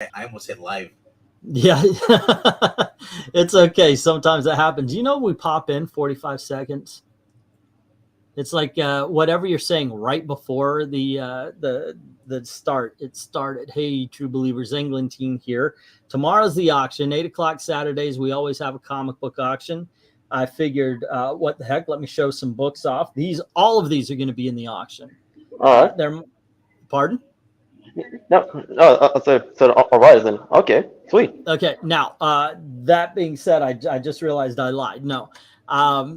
I almost hit live. Yeah, it's okay. Sometimes that happens. You know, we pop in 45 seconds. It's like whatever you're saying right before the start. It started. Hey, True Believers, England team here. Tomorrow's the auction. 8 o'clock Saturdays. We always have a comic book auction. I figured, what the heck? Let me show some books off. All of these are going to be in the auction. All right. They're, pardon? No, no. So all right then. Okay, sweet. Okay. Now, that being said, I just realized I lied. No,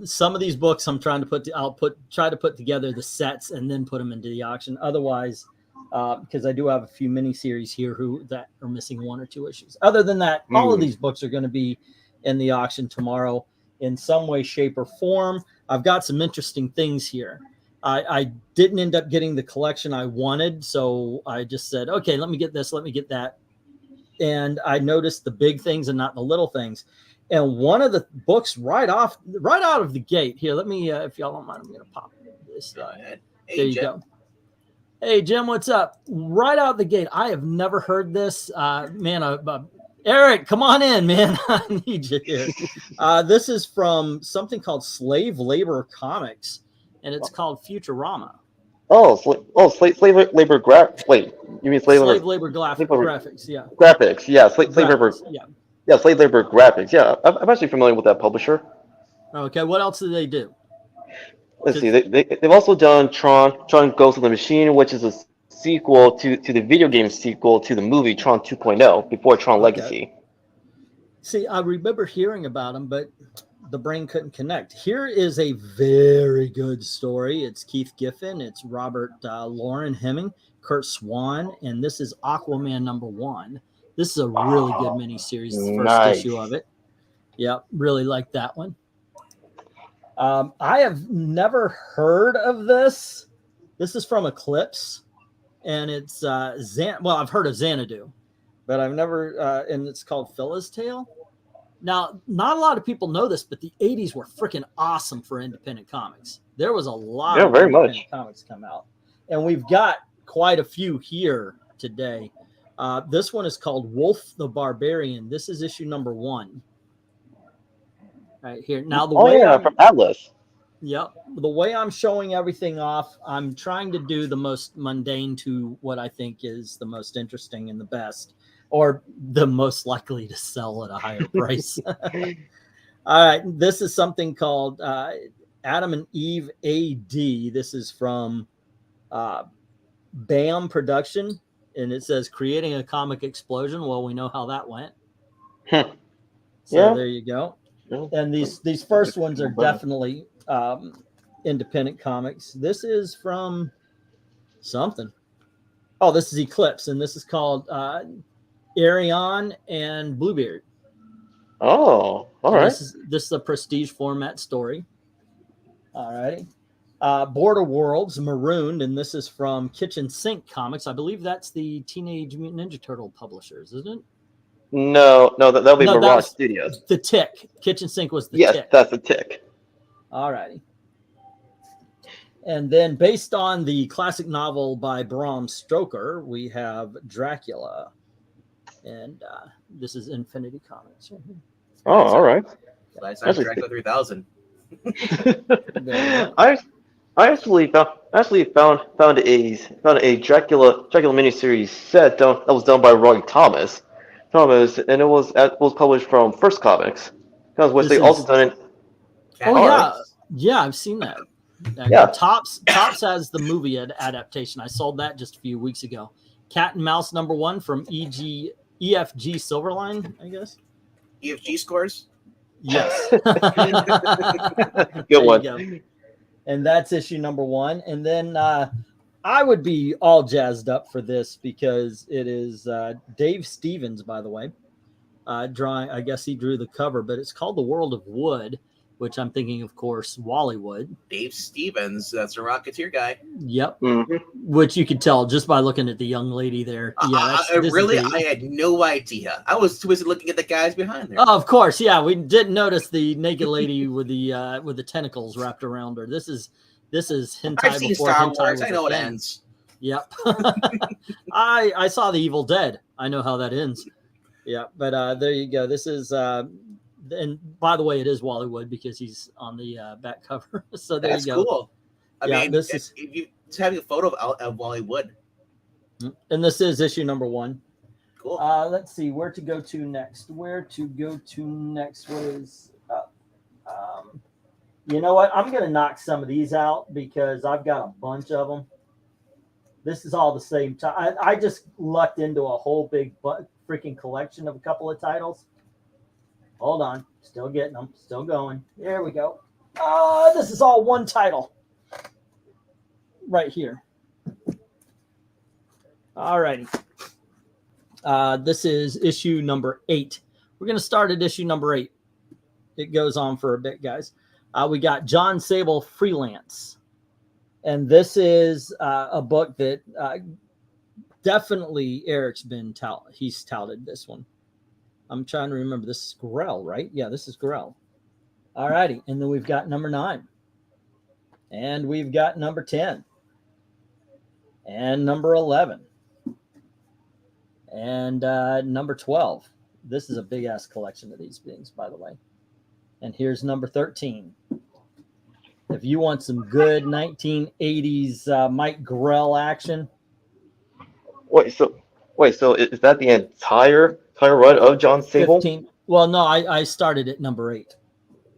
some of these books I'm trying to try to put together the sets and then put them into the auction. Otherwise, because I do have a few miniseries here that are missing one or two issues. Other than that, all of these books are going to be in the auction tomorrow in some way, shape, or form. I've got some interesting things here. I didn't end up getting the collection I wanted, so I just said, okay, let me get this, let me get that. And I noticed the big things and not the little things. And one of the books right out of the gate here, let me, if y'all don't mind, I'm going to pop this. Hey, there you Jim. go. Hey, Jim, what's up? Right out the gate. I have never heard this. Man, Eric, come on in, man. I need you here. This is from something called Slave Labor Comics, and it's called Futurama. Slave labor Wait, you mean slave labor graphics? Yeah. Graphics, yeah. Slave labor. Yeah. Yeah, slave labor graphics. Yeah, I'm actually familiar with that publisher. Okay, what else do they do? Let's see. They've also done Tron Ghost of the Machine, which is a sequel to the video game sequel to the movie Tron 2.0 before Tron Legacy. See, I remember hearing about them, but the brain couldn't connect. Here is a very good story. It's Keith Giffen. It's Robert Lauren Hemming, Kurt Swan, and this is Aquaman #1. This is a really good miniseries. The first issue of it. Yeah, really like that one. I have never heard of this. This is from Eclipse, and it's I've heard of Xanadu, but I've never. And it's called Phyllis Tale. Now, not a lot of people know this, but the 80s were freaking awesome for independent comics. There was a lot of independent comics come out, and we've got quite a few here today. This one is called Wolf the Barbarian. This is issue #1. Right here. Now, from Atlas. Yep. The way I'm showing everything off, I'm trying to do the most mundane to what I think is the most interesting and the best, or the most likely to sell at a higher price. All right. This is something called Adam and Eve AD. This is from BAM Production, and it says creating a comic explosion. Well, we know how that went. So there you go. And these first ones are definitely independent comics. This is from something. Oh, this is Eclipse, and this is called Arion and Bluebeard. Oh, all right. This is a prestige format story. All righty. Border Worlds, Marooned, and this is from Kitchen Sink Comics. I believe that's the Teenage Mutant Ninja Turtle publishers, isn't it? No, that'll be Mirage Studios. The Tick. Kitchen Sink was the Tick. Tick. Yes, that's the Tick. All righty. And then based on the classic novel by Bram Stoker, we have Dracula. And this is Infinity Comics. Oh, all right. Last time Dracula 3000. I actually found a Dracula miniseries set that was done by Roy Thomas, and it was published from First Comics, which they also done it. Yeah, I've seen that. Tops has the movie adaptation. I sold that just a few weeks ago. Cat and Mouse #1 from EFG Silverline, I guess. EFG scores. Yes. Good one. And that's issue #1. And then I would be all jazzed up for this because it is Dave Stevens, by the way, drawing. I guess he drew the cover, but it's called The World of Wood, which I'm thinking, of course, Wallywood. Dave Stevens, that's a Rocketeer guy. Yep. Mm-hmm. Which you could tell just by looking at the young lady there. Yeah, I had no idea. I was too busy looking at the guys behind there. Oh, of course, yeah. We didn't notice the naked lady with the tentacles wrapped around her. This is hentai. I've seen Star Wars. I know it ends. Yep. I saw The Evil Dead. I know how that ends. Yeah, but there you go. This is and by the way, it is Wally Wood because he's on the back cover. So there That's you go. cool. I Yeah, mean, this is- if you just having a photo of Wally Wood. And this is issue number 1. Cool. Let's see where to go to next. What is up? You know what? I'm going to knock some of these out because I've got a bunch of them. This is all the same time. I just lucked into a whole big freaking collection of a couple of titles. Hold on. Still getting them. Still going. There we go. This is all one title. Right here. All righty. This is issue number 8. We're going to start at issue number 8. It goes on for a bit, guys. We got John Sable Freelance. And this is a book that definitely Eric's been he's touted this one. I'm trying to remember. This is Gorell, right? Yeah, this is Gorell. All righty. And then we've got number 9. And we've got number 10. And number 11. And number 12. This is a big-ass collection of these things, by the way. And here's number 13. If you want some good 1980s Mike Grell action. Wait, so is that the entire run of John Sable? 15. Well, no, I started at number 8.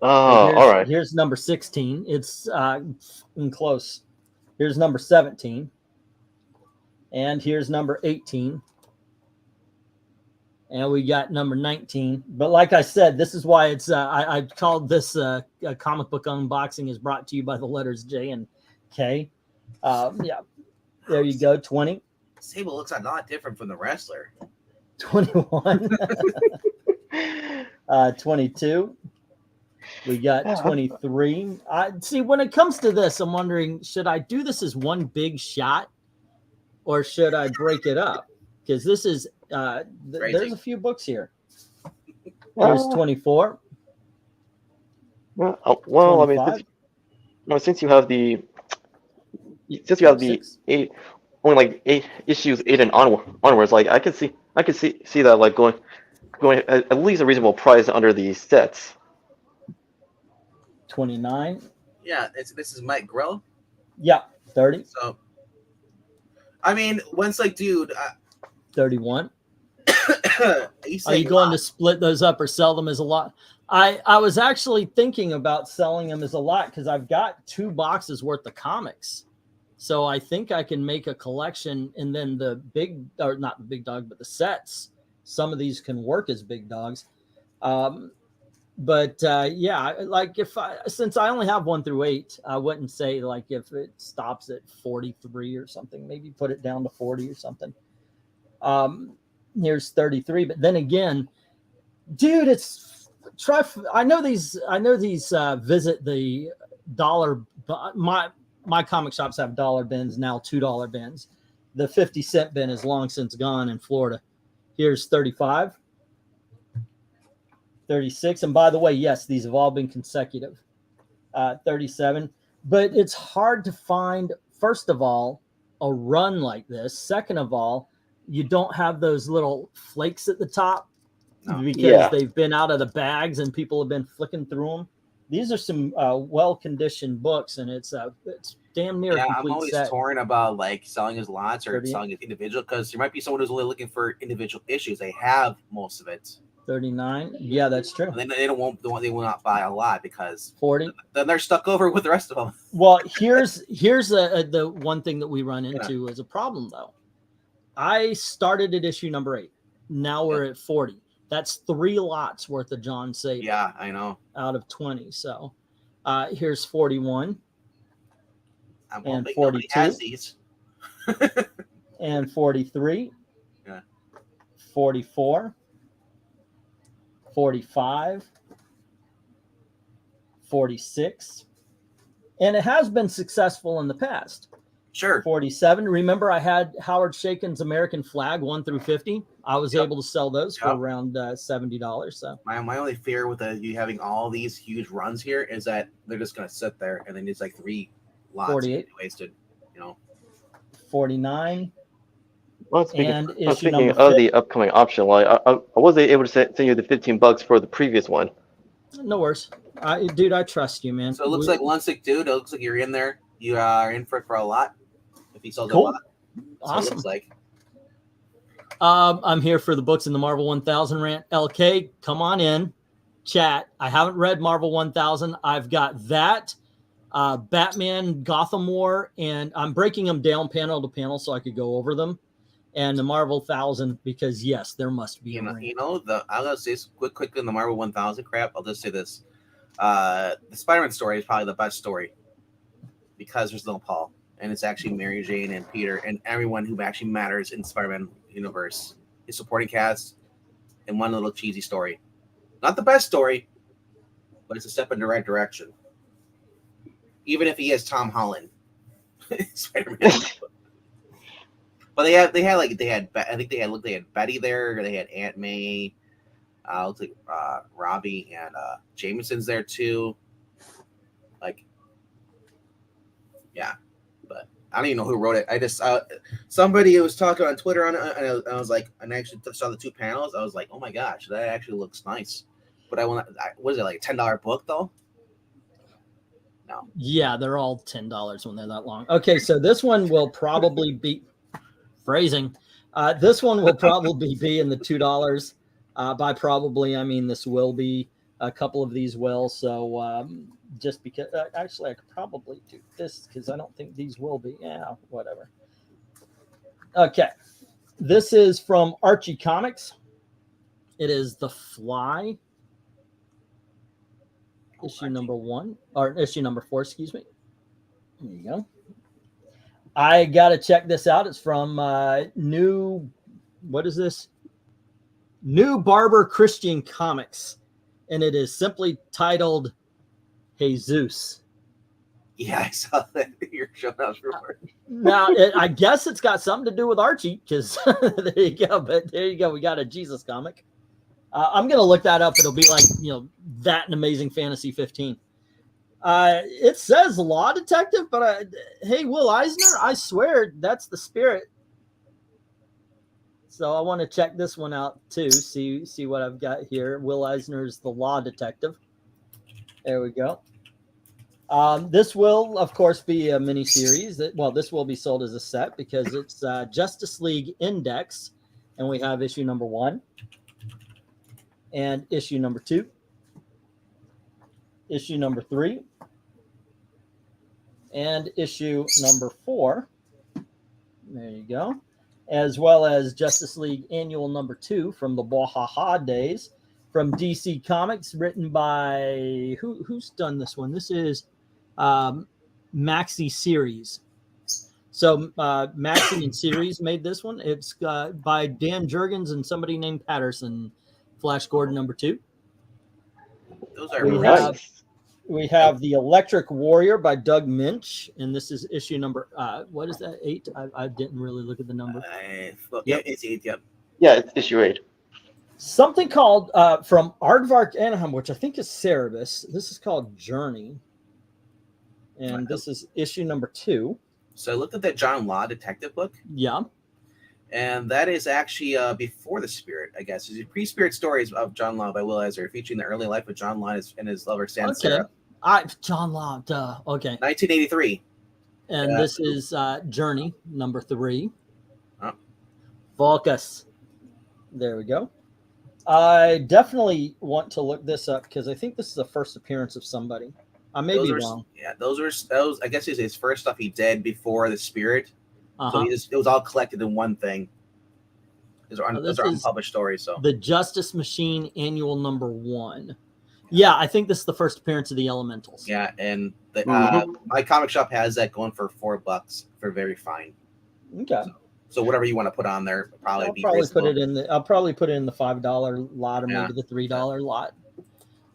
Oh, all right. Here's number 16. It's close. Here's number 17. And here's number 18. And we got number 19. But like I said, this is why it's I called this comic book unboxing is brought to you by the letters J and K. Yeah, there you go. 20. Sable looks a lot different from the wrestler. 21. 22. We got 23. See, when it comes to this, I'm wondering, should I do this as one big shot or should I break it up? Because this is there's a few books here. There's 24. Well, 25. Since you have the 6. 8, only like 8 issues 8 and onwards, like I could see that like going at least a reasonable price under the sets. 29. Yeah, this is Mike Grell. Yeah, 30. So, I mean, once like, dude, 31. are you going to split those up or sell them as a lot? I was actually thinking about selling them as a lot because I've got 2 boxes worth of comics. So I think I can make a collection, and then the big, or not the big dog, but the sets. Some of these can work as big dogs. But yeah, like since I only have 1 through 8, I wouldn't say like if it stops at 43 or something, maybe put it down to 40 or something. Here's 33, but then again, dude, I know these visit the dollar. My comic shops have dollar bins now, $2 bins. The 50-cent bin is long since gone in Florida. Here's 35, 36, and by the way, yes, these have all been consecutive. 37, but it's hard to find. First of all, a run like this. Second of all, you don't have those little flakes at the top because they've been out of the bags and people have been flicking through them. These are some well-conditioned books, and it's damn near a complete I'm always set. torn about like selling as lots or 30. selling as individual because there might be someone who's only looking for individual issues. They have most of it. 39. Yeah, that's true. And then they will not buy a lot because 40. Then they're stuck over with the rest of them. Well, here's the one thing that we run into as a problem, though. I started at issue number 8. Now we're at 40. That's 3 lots worth of John Sable. Yeah, I know. Out of 20. So here's 41. I'm and hoping nobody 42. has these. And 43. Yeah. 44. 45. 46. And it has been successful in the past. Sure. 47. Remember, I had Howard Shakin's American Flag 1 through 50. I was able to sell those for around $70. So my only fear with you having all these huge runs here is that they're just going to sit there and then it's like 3 lots 48. wasted. $149. Well, And issue speaking number of the upcoming option, I wasn't able to send you the $15 for the previous one. No worries. Dude, I trust you, man. So it looks like one sick dude. It looks like you're in there. You are in for it for a lot. If he sells Cool. a lot. So Awesome. it looks like. I'm here for the books in the Marvel 1000 rant. LK, come on in. Chat. I haven't read Marvel 1000. I've got that, Batman, Gotham War, and I'm breaking them down panel to panel so I could go over them. And the Marvel 1000, because yes, there must be a rant. I'm gonna say this quickly in the Marvel 1000 crap. I'll just say this: the Spider-Man story is probably the best story because there's no Paul, and it's actually Mary Jane and Peter and everyone who actually matters in Spider-Man universe. His supporting cast and one little cheesy story. Not the best story, but it's a step in the right direction. Even if he has Tom Holland, Spider-Man. But they had Betty there. They had Aunt May. Looks like Robbie and Jameson's there too. Like, yeah, but I don't even know who wrote it. I just somebody was talking on Twitter on it, and I was like, and I actually saw the two panels. I was like, oh my gosh, that actually looks nice. But was it like a $10 book though? No. Yeah, they're all $10 when they're that long. Okay, so this one will probably be phrasing. This one will probably be in the $2. By probably, I mean this will be a couple of these will. So just because, actually, I could probably do this because I don't think these will be. Yeah, whatever. Okay, this is from Archie Comics. It is The Fly. Issue number 1, or issue number 4, excuse me. There you go. I got to check this out. It's from what is this? New Barber Christian Comics. And it is simply titled Jesus. Yeah, I saw that. You're showing up for Now, I guess it's got something to do with Archie because there you go. But there you go. We got a Jesus comic. I'm going to look that up. It'll be like, that and Amazing Fantasy 15. It says Law Detective, but hey, Will Eisner, I swear that's the spirit. So I want to check this one out too. See what I've got here. Will Eisner's The Law Detective. There we go. This will, of course, be a mini series. This will be sold as a set because it's Justice League Index, and we have issue number 1 and issue number 2, issue number 3, and issue number 4. There you go. As well as Justice League Annual number 2 from the Bwahaha days from DC Comics, written by who's done this one? This is Maxi Series. So Maxi and Series made this one. It's by Dan Jurgens and somebody named Patterson. Flash Gordon number 2. Those are we have The Electric Warrior by Doug Minch, and this is issue number what is that, 8? I didn't really look at the number. Yeah, it's 8. Yep. Yeah, it's issue 8. Something called from Aardvark Anaheim, which I think is Cerebus. This is called Journey, and this is issue number 2. So I looked at that John Law detective book. Yeah. And that is actually before the Spirit, I guess. It's pre-Spirit stories of John Law by Will Eisner, featuring the early life of John Law and his lover, Sans Serif. John Law, duh. Okay. 1983. And this is Journey, number 3. Volcus. There we go. I definitely want to look this up because I think this is the first appearance of somebody. I may be wrong. Yeah, those I guess is his first stuff he did before the Spirit. So it was all collected in one thing. Those are unpublished stories. So the Justice Machine Annual number 1. Yeah, I think this is the first appearance of the Elementals. Yeah, and my comic shop has that going for $4 for very fine. Okay. So whatever you want to put on there, I'll probably put it in the $5 lot or maybe the $3 lot.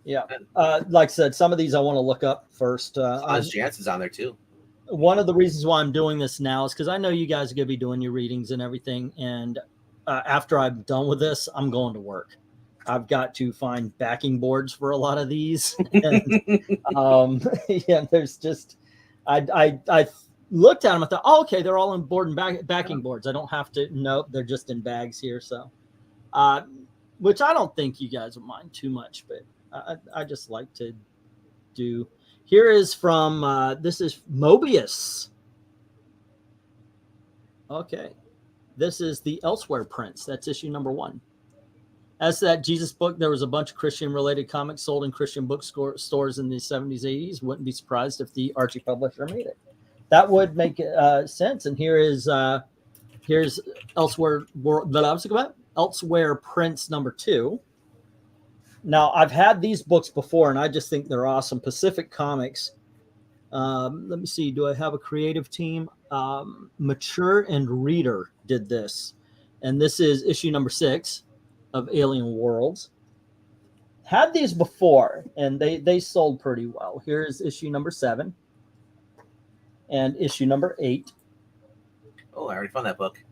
Yeah. Like I said, some of these I want to look up first. Jansen's on there too. One of the reasons why I'm doing this now is because I know you guys are going to be doing your readings and everything. And after I'm done with this, I'm going to work. I've got to find backing boards for a lot of these. And, yeah, there's just, looked at them, I thought, oh, okay, they're all in board and backing boards. I don't have to. Nope, they're just in bags here. So, which I don't think you guys will mind too much, but I just like to do. Here is from this is Mobius. Okay, this is the Elsewhere Prince. That's issue number 1. As that Jesus book, there was a bunch of Christian-related comics sold in Christian bookstores in the 70s, 80s. Wouldn't be surprised if the Archie publisher made it. That would make sense. And here's Elsewhere Prince number 2. Now, I've had these books before, and I just think they're awesome. Pacific Comics. Let me see. Do I have a creative team? Mature and Reader did this. And this is issue number 6 of Alien Worlds. Had these before, and they sold pretty well. Here's issue number 7 and issue number 8. Oh, I already found that book.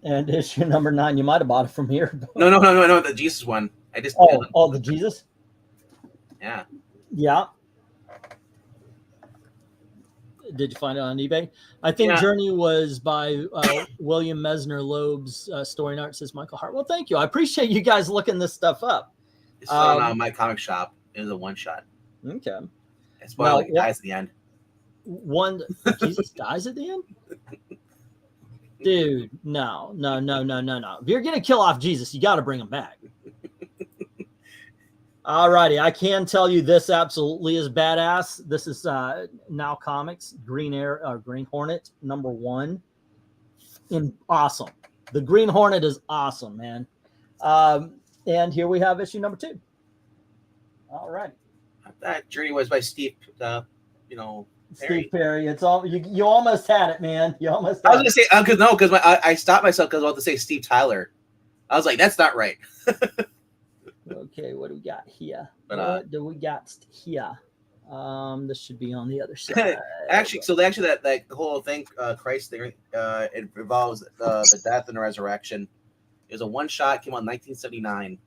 And issue number 9. You might have bought it from here. No, the Jesus one. I just the Jesus? Yeah. Yeah. Did you find it on eBay? I think Journey was by William Mesner Loeb's story and art, says Michael Hart. Well, thank you. I appreciate you guys looking this stuff up. It's on my comic shop. It was a one-shot. Okay. It's well, like dies at the end. Jesus dies at the end? Dude, no. If you're going to kill off Jesus, you got to bring him back. All righty. I can tell you this absolutely is badass. This is Now Comics, Green Hornet, number 1. Awesome. The Green Hornet is awesome, man. And here we have issue number 2. All right. That Journey was by Steve, Perry. Steve Perry. It's all you almost had it, man. You almost had I was going to say, because I stopped myself because I was about to say Steve Tyler. I was like, that's not right. Okay, what do we got here? But, This should be on the other side. Actually, that the whole thing, Christ thing, it involves the death and the resurrection. It was a one-shot, came out in 1979.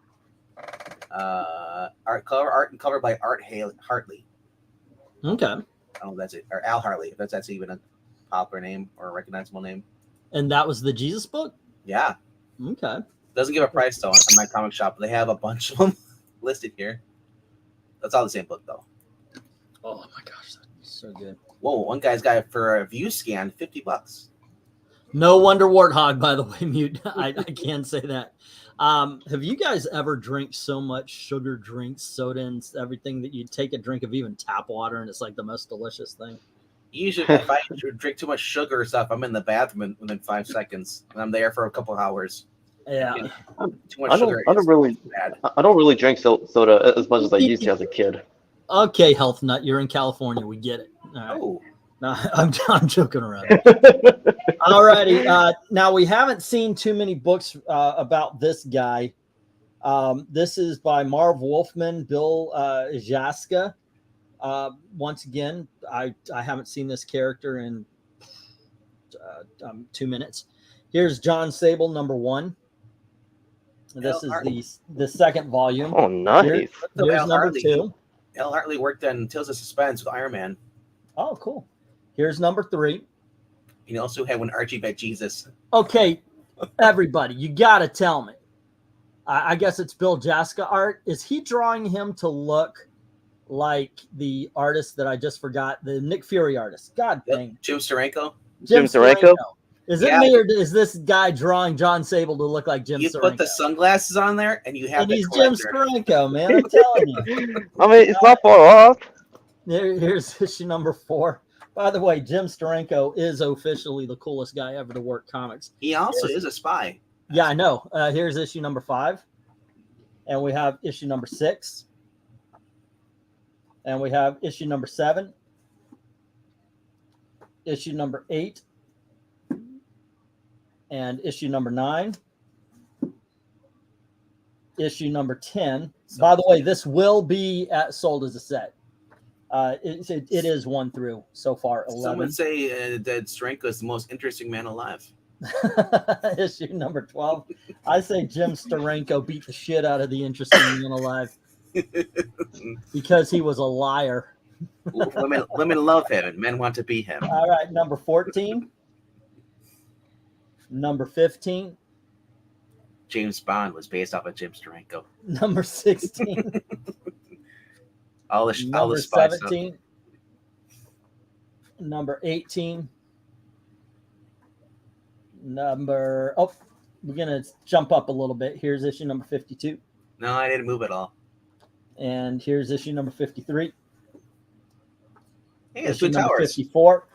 Art and cover by Art Hartley. Okay. Oh, that's it. Or Al Hartley, if that's even a popular name or a recognizable name. And that was the Jesus book? Yeah. Okay. Doesn't give a price, though, on my comic shop. They have a bunch of them listed here. That's all the same book, though. Oh, my gosh. That's so good. Whoa, one guy's got it for a view scan, $50. No wonder Warthog, by the way, Mute. I can say that. Have you guys ever drank so much sugar drinks, soda, and everything that you take a drink of even tap water and it's like the most delicious thing? Usually, if I drink too much sugar or stuff, I'm in the bathroom within 5 seconds, and I'm there for a couple hours. Yeah, too much sugar. I don't really drink soda as much as I used to as a kid. Okay, Health Nut, you're in California. We get it. All right. Oh. No, I'm joking around. All righty. Now, we haven't seen too many books about this guy. This is by Marv Wolfman, Bill Jaska. Once again, I haven't seen this character in 2 minutes. Here's John Sable, number 1. This is the second volume. Oh, nice. Here's number 2. Al Hartley worked on Tales of Suspense with Iron Man. Oh, cool. Here's number 3. He also had When Archie Met Jesus. Okay, everybody, you got to tell me. I guess it's Bill Jaska art. Is he drawing him to look like the artist that I just forgot, the Nick Fury artist? God dang. Jim Steranko? Jim Steranko? Is it me, or is this guy drawing John Sable to look like Jim Steranko? You put the sunglasses on there, and you have and he's Jim Steranko, man. I'm telling you. I mean, it's not far off. Here's issue number 4. By the way, Jim Steranko is officially the coolest guy ever to work comics. He also is a spy. Yeah, I know. Here's issue number 5. And we have issue number 6. And we have issue number 7. Issue number 8. And issue number 9. Issue number 10. By the way, this will be sold as a set. It is 1 through so far 11. Some would say that Steranko is the most interesting man alive. Issue number 12. I say Jim Steranko beat the shit out of the interesting man alive because he was a liar. Women love him, and men want to be him. All right, number 14. Number 15. James Bond was based off of Jim Steranko. Number 16. All the Number spy stuff. 17. Number 18. We're going to jump up a little bit. Here's issue number 52. No, I didn't move at all. And here's issue number 53. Hey, it's Issue Twin number Towers. 54.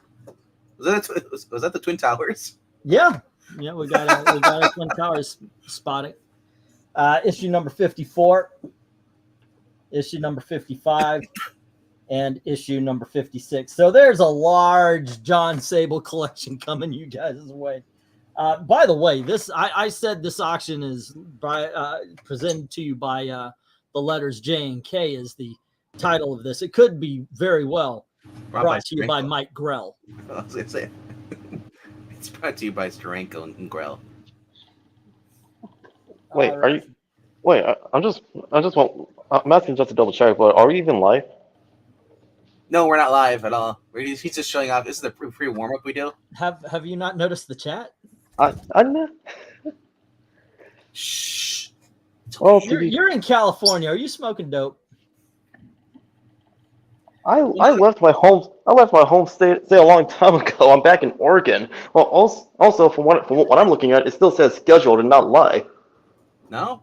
Was that the Twin Towers? Yeah, we got a Twin Towers spotting. Issue number 54, issue number 55, and issue number 56. So there's a large John Sable collection coming you guys' way. By the way, I said this auction is presented to you by the letters J and K is the title of this. It could be very well brought to you by Mike Grell. I was gonna say it's brought to you by Steranko and Grell. Wait, All are you? Wait, I'm asking just to double check, but are we even live? No, we're not live at all. He's just showing off. This is the free warm up we do. Have you not noticed the chat? I know. Shh. Well, You're in California. Are you smoking dope? I left my home state a long time ago. I'm back in Oregon. Well, also from what I'm looking at, it still says scheduled and not live. No.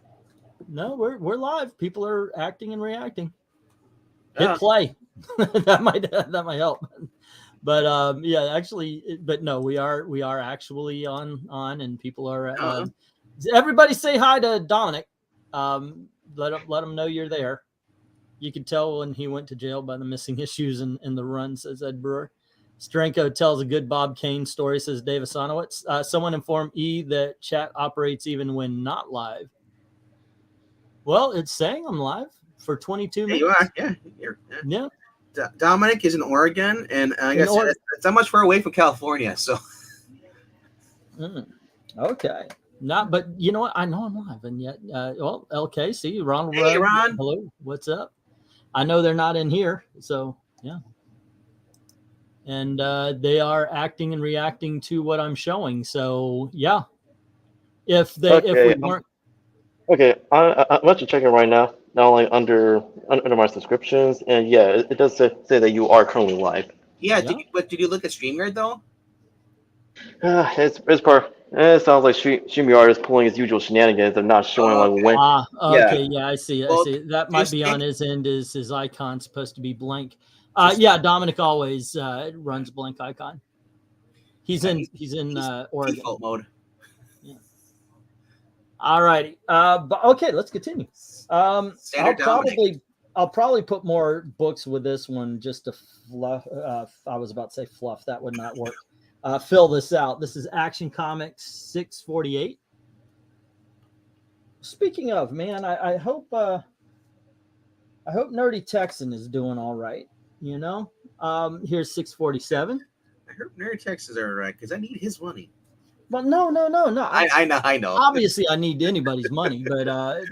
No, we're live. People are acting and reacting. Yeah. Hit play. that might help. But yeah, actually, but no, we are actually on, and people are. Everybody say hi to Dominic. Let him know you're there. You can tell when he went to jail by the missing issues in the run, says Ed Brewer. Stranko tells a good Bob Kane story, says Dave Asanowitz. Someone informed E that chat operates even when not live. Well, it's saying I'm live for 22 minutes. You are, yeah. Dominic is in Oregon, and I guess it's not much far away from California. So, okay, but you know what? I know I'm live, and yet, LK, see Ronald. Hey, Ron. Hello, what's up? I know they're not in here, so yeah. And they are acting and reacting to what I'm showing. So yeah, if we weren't. Okay, I'm actually checking right now. Not only under my subscriptions, and yeah, it does say that you are currently live. Yeah. Did you look at StreamYard though? It's part. It sounds like StreamYard is pulling his usual shenanigans of not showing when. Okay, yeah, I see. Well, I see. That might be on his end. Is his icon supposed to be blank? Yeah, Dominic always runs blank icon. He's in Oregon Default mode. Yeah. All righty. But okay, let's continue. I'll probably put more books with this one just to fluff. I was about to say fluff. That would not work. Fill this out. This is Action Comics 648. Speaking of, man, I hope Nerdy Texan is doing all right. You know, here's 647. I heard Nerdy Texas are right because I need his money. Well, no. I know. Obviously, I need anybody's money, but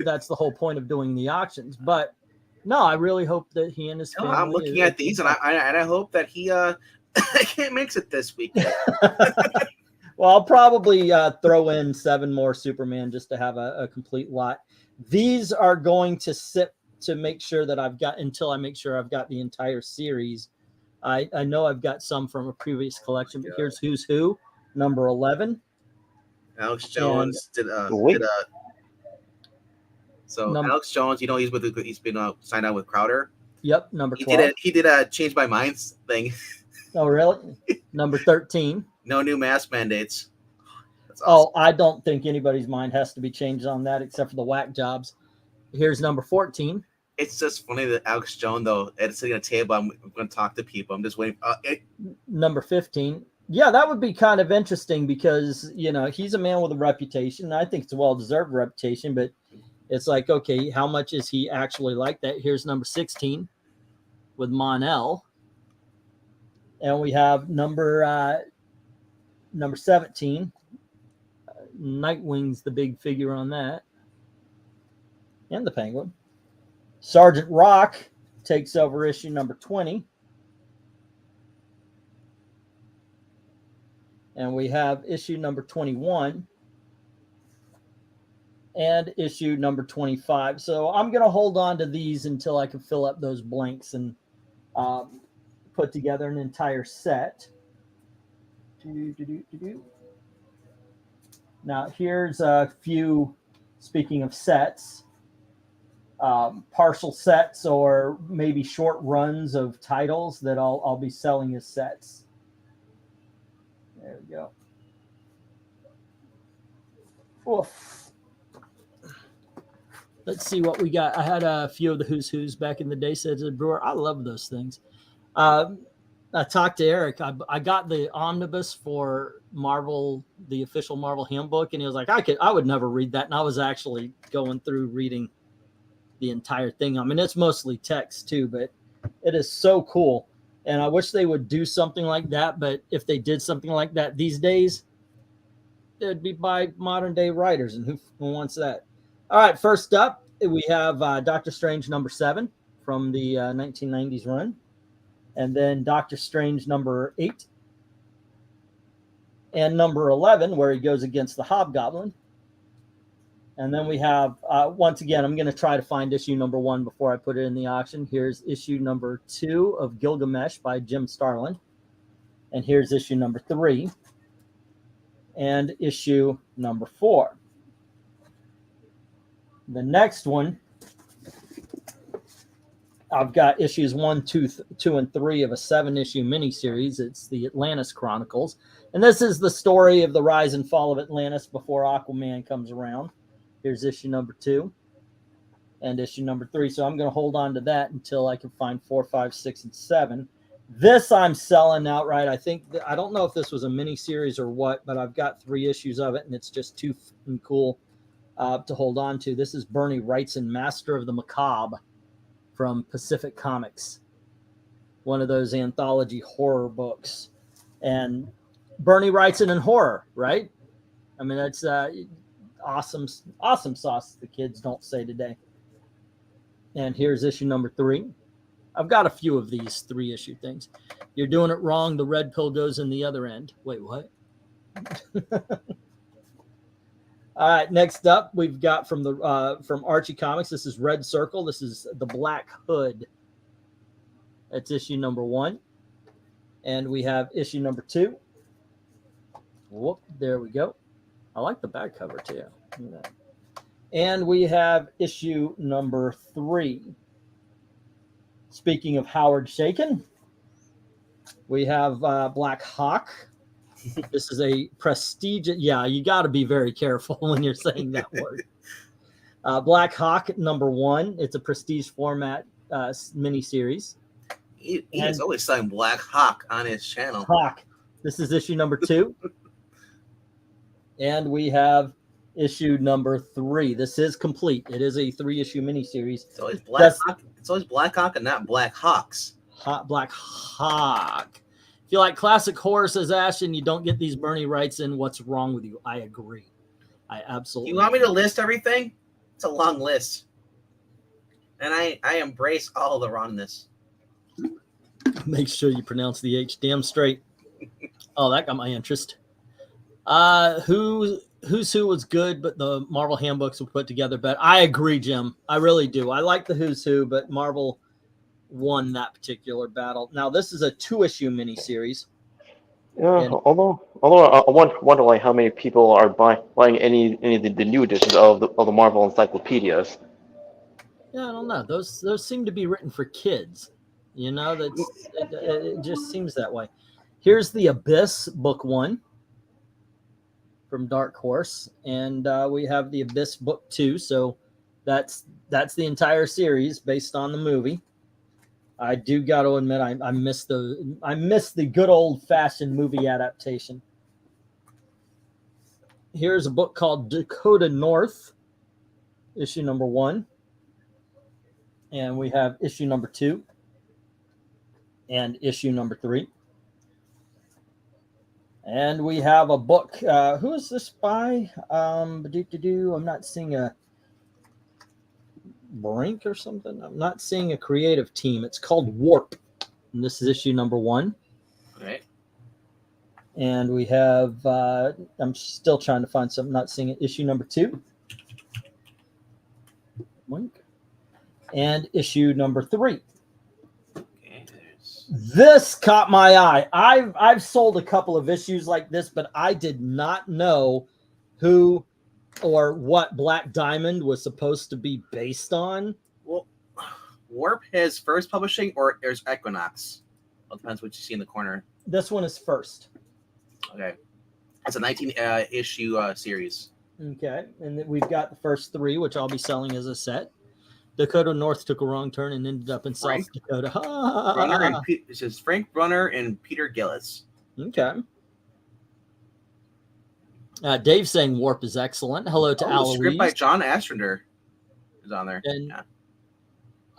that's the whole point of doing the auctions. But no, I really hope that he and his family. I'm looking at these, and I hope that he can't mix it this weekend. Well, I'll probably throw in 7 more Superman just to have a complete lot. These are going to sit to make sure that I've got the entire series. I know I've got some from a previous collection, but here's Who's Who, number 11. Alex Jones Alex Jones, you know, he's been signed on with Crowder. Yep, number 12. He did a change my mind thing. Oh, really? Number 13. No new mask mandates. That's awesome. I don't think anybody's mind has to be changed on that except for the whack jobs. Here's number 14. It's just funny that Alex Jones, though, at sitting at a table, I'm going to talk to people. I'm just waiting. Number 15. Yeah, that would be kind of interesting because, you know, he's a man with a reputation. I think it's a well-deserved reputation, but it's like, okay, how much is he actually like that? Here's number 16 with Mon-El. And we have number 17. Nightwing's the big figure on that. And the Penguin. Sergeant Rock takes over issue number 20. And we have issue number 21 and issue number 25. So I'm going to hold on to these until I can fill up those blanks and put together an entire set. Now, here's a few, speaking of sets, partial sets or maybe short runs of titles that I'll be selling as sets. There we go. Oof. Let's see what we got. I had a few of the Who's Who's back in the day, said the brewer. I love those things. I talked to Eric. I got the omnibus for Marvel, the official Marvel handbook, and he was like, I would never read that. And I was actually going through reading the entire thing. I mean, it's mostly text too, but it is so cool. And I wish they would do something like that. But if they did something like that these days, it'd be by modern day writers. And who wants that? All right. First up, we have Doctor Strange number 7 from the 1990s run. And then Doctor Strange number 8. And number 11, where he goes against the Hobgoblin. And then we have, once again, I'm going to try to find issue number 1 before I put it in the auction. Here's issue number 2 of Gilgamesh by Jim Starlin. And here's issue number 3. And issue number 4. The next one, I've got issues 1, 2, and 3 of a 7-issue miniseries. It's the Atlantis Chronicles. And this is the story of the rise and fall of Atlantis before Aquaman comes around. Here's issue number 2 and issue number 3. So I'm going to hold on to that until I can find 4, 5, 6, and 7. This I'm selling outright. I don't know if this was a miniseries or what, but I've got 3 issues of it, and it's just too cool to hold on to. This is Bernie Wrightson, Master of the Macabre, from Pacific Comics, one of those anthology horror books. And Bernie Wrightson in horror, right? I mean, that's awesome sauce the kids don't say today. And here's issue number 3. I've got a few of these 3-issue things. You're doing it wrong. The red pill goes in the other end. Wait, what? All right, next up, we've got from Archie Comics. This is Red Circle. This is The Black Hood. That's issue number 1. And we have issue number 2. Whoop, there we go. I like the back cover too. And we have issue number 3. Speaking of Howard Shakin, we have Black Hawk. This is a prestigious. Yeah, you got to be very careful when you're saying that word. Black Hawk number 1. It's a prestige format miniseries. He's always saying Black Hawk on his channel. Hawk. This is issue number 2. And we have issue number 3. This is complete. It is a 3-issue miniseries. It's always Black Hawk. It's always Black Hawk and not Black Hawks. Black Hawk. If you like classic horror, says Ash, and you don't get these Bernie Wrightson, what's wrong with you? I agree. I absolutely. You want me to list everything? It's a long list. And I embrace all the wrongness. Make sure you pronounce the H damn straight. Oh, that got my interest. Who's Who was good, but the Marvel handbooks were put together. But I agree, Jim. I really do. I like the Who's Who, but Marvel won that particular battle. Now, this is a 2-issue miniseries. Yeah, And- although I wonder like how many people are buying any of the new editions of the Marvel encyclopedias. Yeah, I don't know. Those seem to be written for kids. You know, it just seems that way. Here's the Abyss, book 1 from Dark Horse, and we have the Abyss book 2. So that's the entire series based on the movie. I do got to admit, I miss the good old fashioned movie adaptation. Here's a book called Dakota North, issue number 1, and we have issue number 2 and issue number 3. And we have a book. Who is this by? I'm not seeing a Brink or something. I'm not seeing a creative team. It's called Warp. And this is issue number 1. All right. And we have, I'm still trying to find something, not seeing it, issue number 2. And issue number 3. Okay, there's... This caught my eye. I've sold a couple of issues like this, but I did not know who or what Black Diamond was supposed to be based on. Well, Warp has first publishing, or there's Equinox. Well, it depends what you see in the corner. This one is first. Okay. It's a 19 issue series. Okay. And then we've got the first 3, which I'll be selling as a set. Dakota North took a wrong turn and ended up in Frank South Dakota. Brunner and this is Frank Brunner and Peter Gillis. Okay. Dave's saying Warp is excellent. Hello to Aloise. Script by John Ostrander is on there. And, yeah.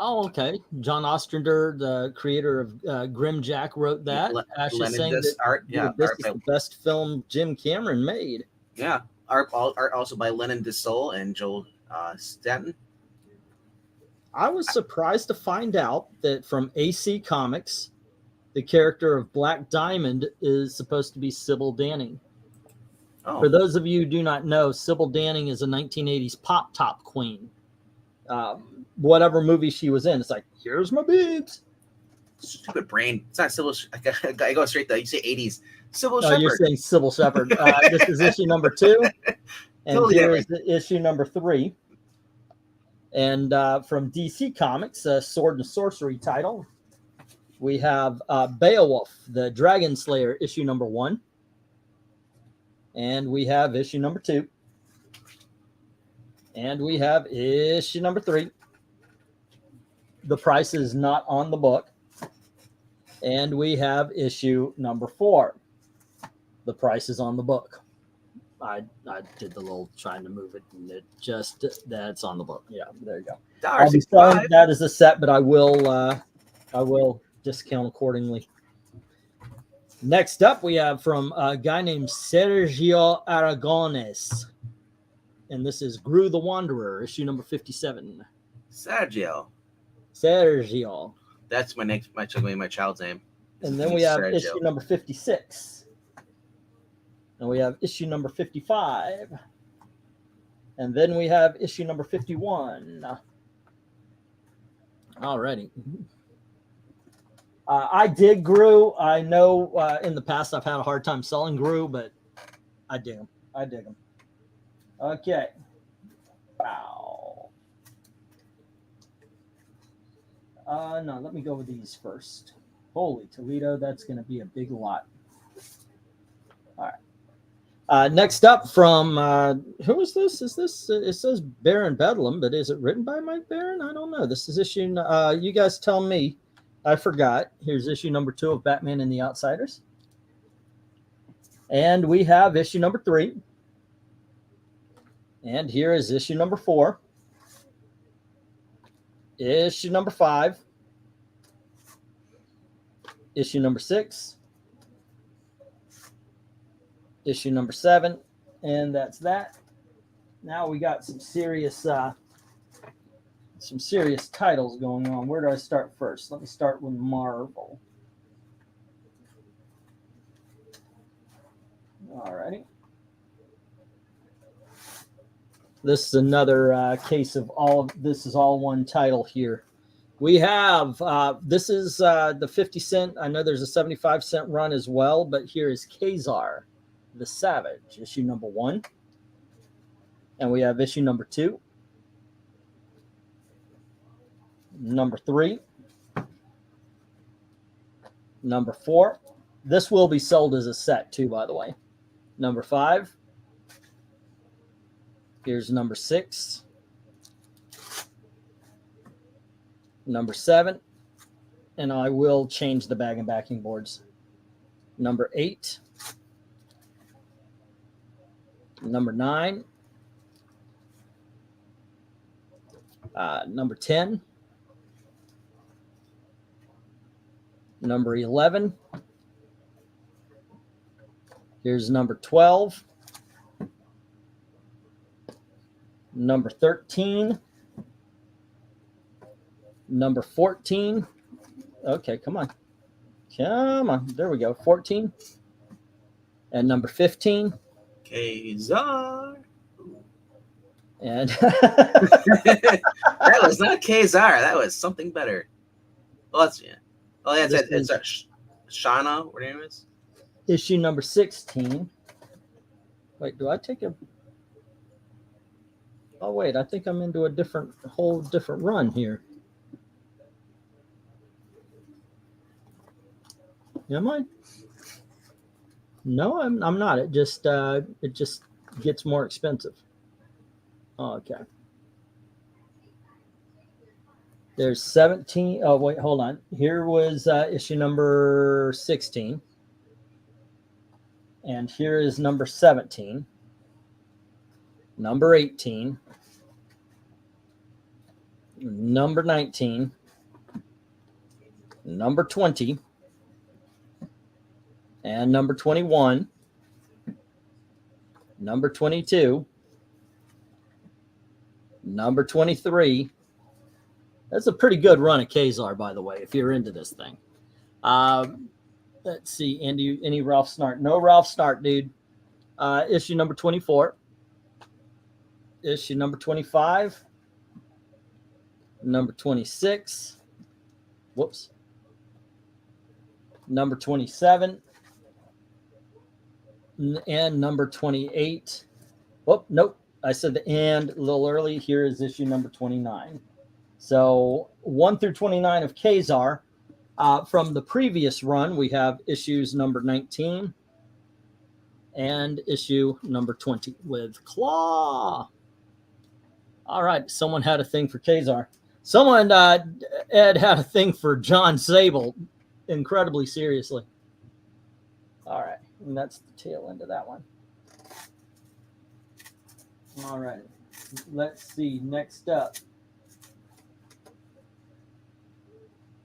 Oh, okay. John Ostrander, the creator of Grimjack, wrote that. Ash is saying that art, this is the best film Jim Cameron made. Yeah. Art also by Lennon DeSole and Joel Stanton. I was surprised to find out that from AC Comics, the character of Black Diamond is supposed to be Sybil Danning. Oh. For those of you who do not know, Sybil Danning is a 1980s pop top queen. Whatever movie she was in, it's like, here's my boobs. Stupid brain. It's not Sybil. I go straight though. You say 80s. Sybil Oh, Shepherd. you're saying Sybil Shepherd. This is issue number 2. And Totally here different. is the issue number 3. And from DC Comics, a Sword and Sorcery title, we have Beowulf, the Dragon Slayer, issue number 1. And we have issue number 2. And we have issue number 3. The price is not on the book. And we have issue number 4. The price is on the book. I did the little trying to move it, and it just, that's on the book. Yeah, there you go. I'll be selling that as a set, but I will discount accordingly. Next up, we have from a guy named Sergio Aragones, and this is Gru the Wanderer, issue number 57. Sergio. That's my child's name. And then we have Sergio. issue number 56. And we have issue number 55. And then we have issue number 51. Alrighty. I dig Gru. I know in the past I've had a hard time selling Gru, but I dig him. Okay. Wow. No, let me go with these first. Holy Toledo, that's going to be a big lot. All right. Next up from, who is this? Is this, it says Baron Bedlam, but is it written by Mike Baron? I don't know. This is issue, you guys tell me. I forgot. Here's issue number 2 of Batman and the Outsiders. And we have issue number 3. And here is issue number 4. Issue number 5. Issue number 6. Issue number 7, and that's that. Now we got some serious titles going on. Where do I start first? Let me start with Marvel. All righty. This is another case of this is all one title here. We have, this is the 50 cent. I know there's a 75 cent run as well, but here is Khazar the Savage, issue number 1. And we have issue number 2. Number 3. Number 4. This will be sold as a set too, by the way. Number 5. Here's number 6. Number 7. And I will change the bag and backing boards. Number 8. Number 9. Number 10. Number 11. Here's number 12. Number 13. Number 14. Okay, come on. Come on. There we go. 14. And number 15. Kazar. And That was not Kazar. That was something better. Well, that's yeah. Oh, yeah, it's Shauna. What her name is? issue number 16. Wait, do I take a? Oh wait, I think I'm into a whole different run here. Am I? No, I'm not. It just gets more expensive. Oh, okay. There's 17. Oh wait, hold on. Here was issue number 16, and here is number 17, number 18, number 19, number 20, and number 21, number 22, number 23. That's a pretty good run of Kazar, by the way, if you're into this thing. Let's see, Andy, any Ralph Snart? No Ralph Snart, dude. Issue number 24. Issue number 25. Number 26. Whoops. Number 27. And number 28. Oh, nope. I said the and a little early. Here is issue number 29. So 1 through 29 of Kazar. From the previous run, we have issues number 19 and issue number 20 with Claw. All right. Someone had a thing for Kazar. Someone, Ed, had a thing for John Sable incredibly seriously. All right. And that's the tail end of that one. All right. Let's see. Next up.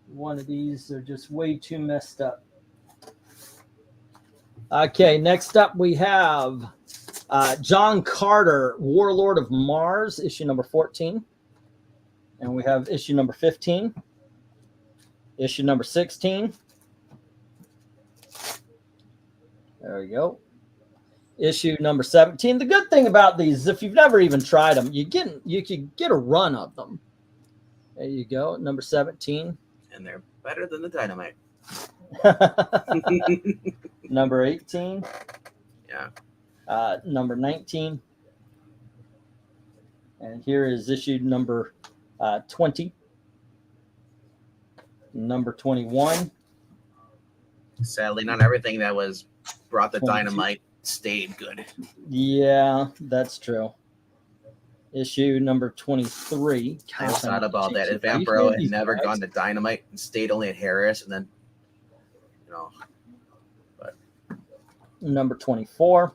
One of these are just way too messed up. Okay, next up we have John Carter, Warlord of Mars, issue number 14. And we have issue number 15, issue number 16. There we go. Issue number 17. The good thing about these is if you've never even tried them, you could get a run of them. There you go, number 17. And they're better than the Dynamite. Number 18. Yeah. Number 19. And here is issue number 20. Number 21. Sadly, not everything that was brought the 22. Dynamite stayed good. Yeah, that's true. Issue number 23. I was thought about that. If Vampiro had never gone to Dynamite and stayed only at Harris, and then, but number 24,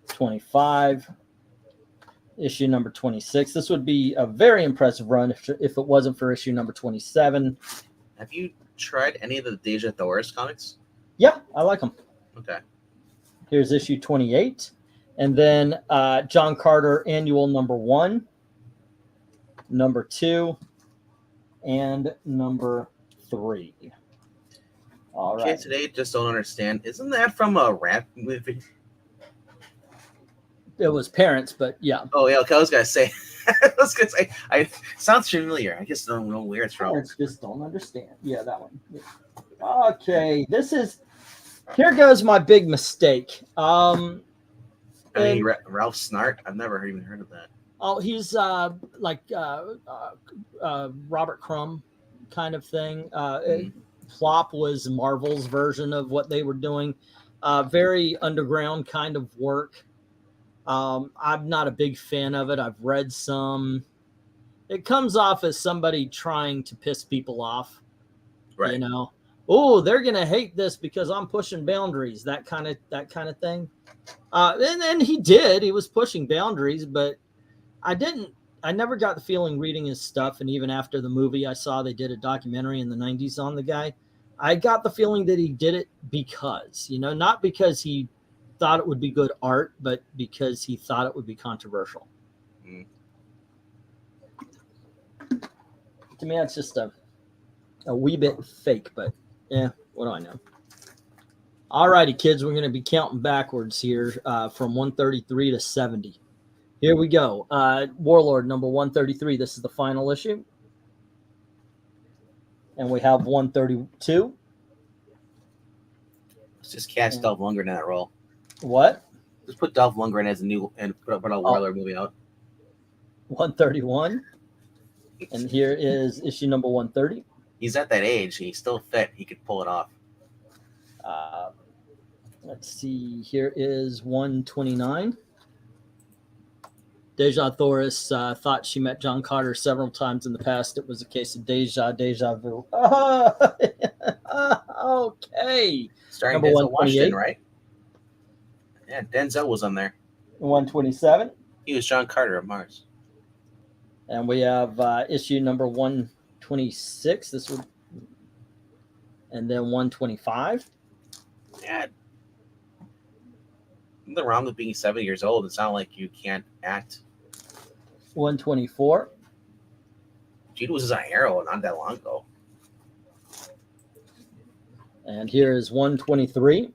25, issue number 26. This would be a very impressive run if it wasn't for issue number 27. Have you tried any of the Deja Thoris comics? Yeah, I like them. Okay. Here's issue 28. And then John Carter Annual number 1, number 2, and number 3. All right. Kids today just don't understand. Isn't that from a rap movie? It was Parents, but yeah. Oh yeah, okay, I was gonna say. I sounds familiar. I just don't know where it's from. Parents just don't understand. Yeah, that one. Yeah. Okay, here goes my big mistake. I mean, Ralph Snart. I've never even heard of that. Oh, he's like Robert Crumb kind of thing. Plop was Marvel's version of what they were doing. Very underground kind of work. I'm not a big fan of it. I've read some. It comes off as somebody trying to piss people off. Right. You know, oh, they're gonna hate this because I'm pushing boundaries. That kind of thing. And then he did. He was pushing boundaries, but I never got the feeling reading his stuff. And even after the movie, I saw they did a documentary in the 90s on the guy. I got the feeling that he did it because, not because he thought it would be good art, but because he thought it would be controversial. Mm. To me, it's just a wee bit fake, but yeah, what do I know? All righty, kids, we're going to be counting backwards here from 133 to 70. Here we go. Warlord number 133. This is the final issue. And we have 132. Let's just cast Dolph Lundgren in that role. What? Just put Dolph Lundgren as a new and put a Warlord movie out. 131. And here is issue number 130. He's at that age. He's still fit. He could pull it off. Let's see. Here is 129. Deja Thoris thought she met John Carter several times in the past. It was a case of deja vu. Okay. Starring Number Denzel 128. Washington, right? Yeah, Denzel was on there. 127. He was John Carter of Mars. And we have issue number 126. This would, and then 125. Yeah. Nothing wrong with being 70 years old. It's not like you can't act. 124. Jude was on Arrow not that long ago. And here is 123.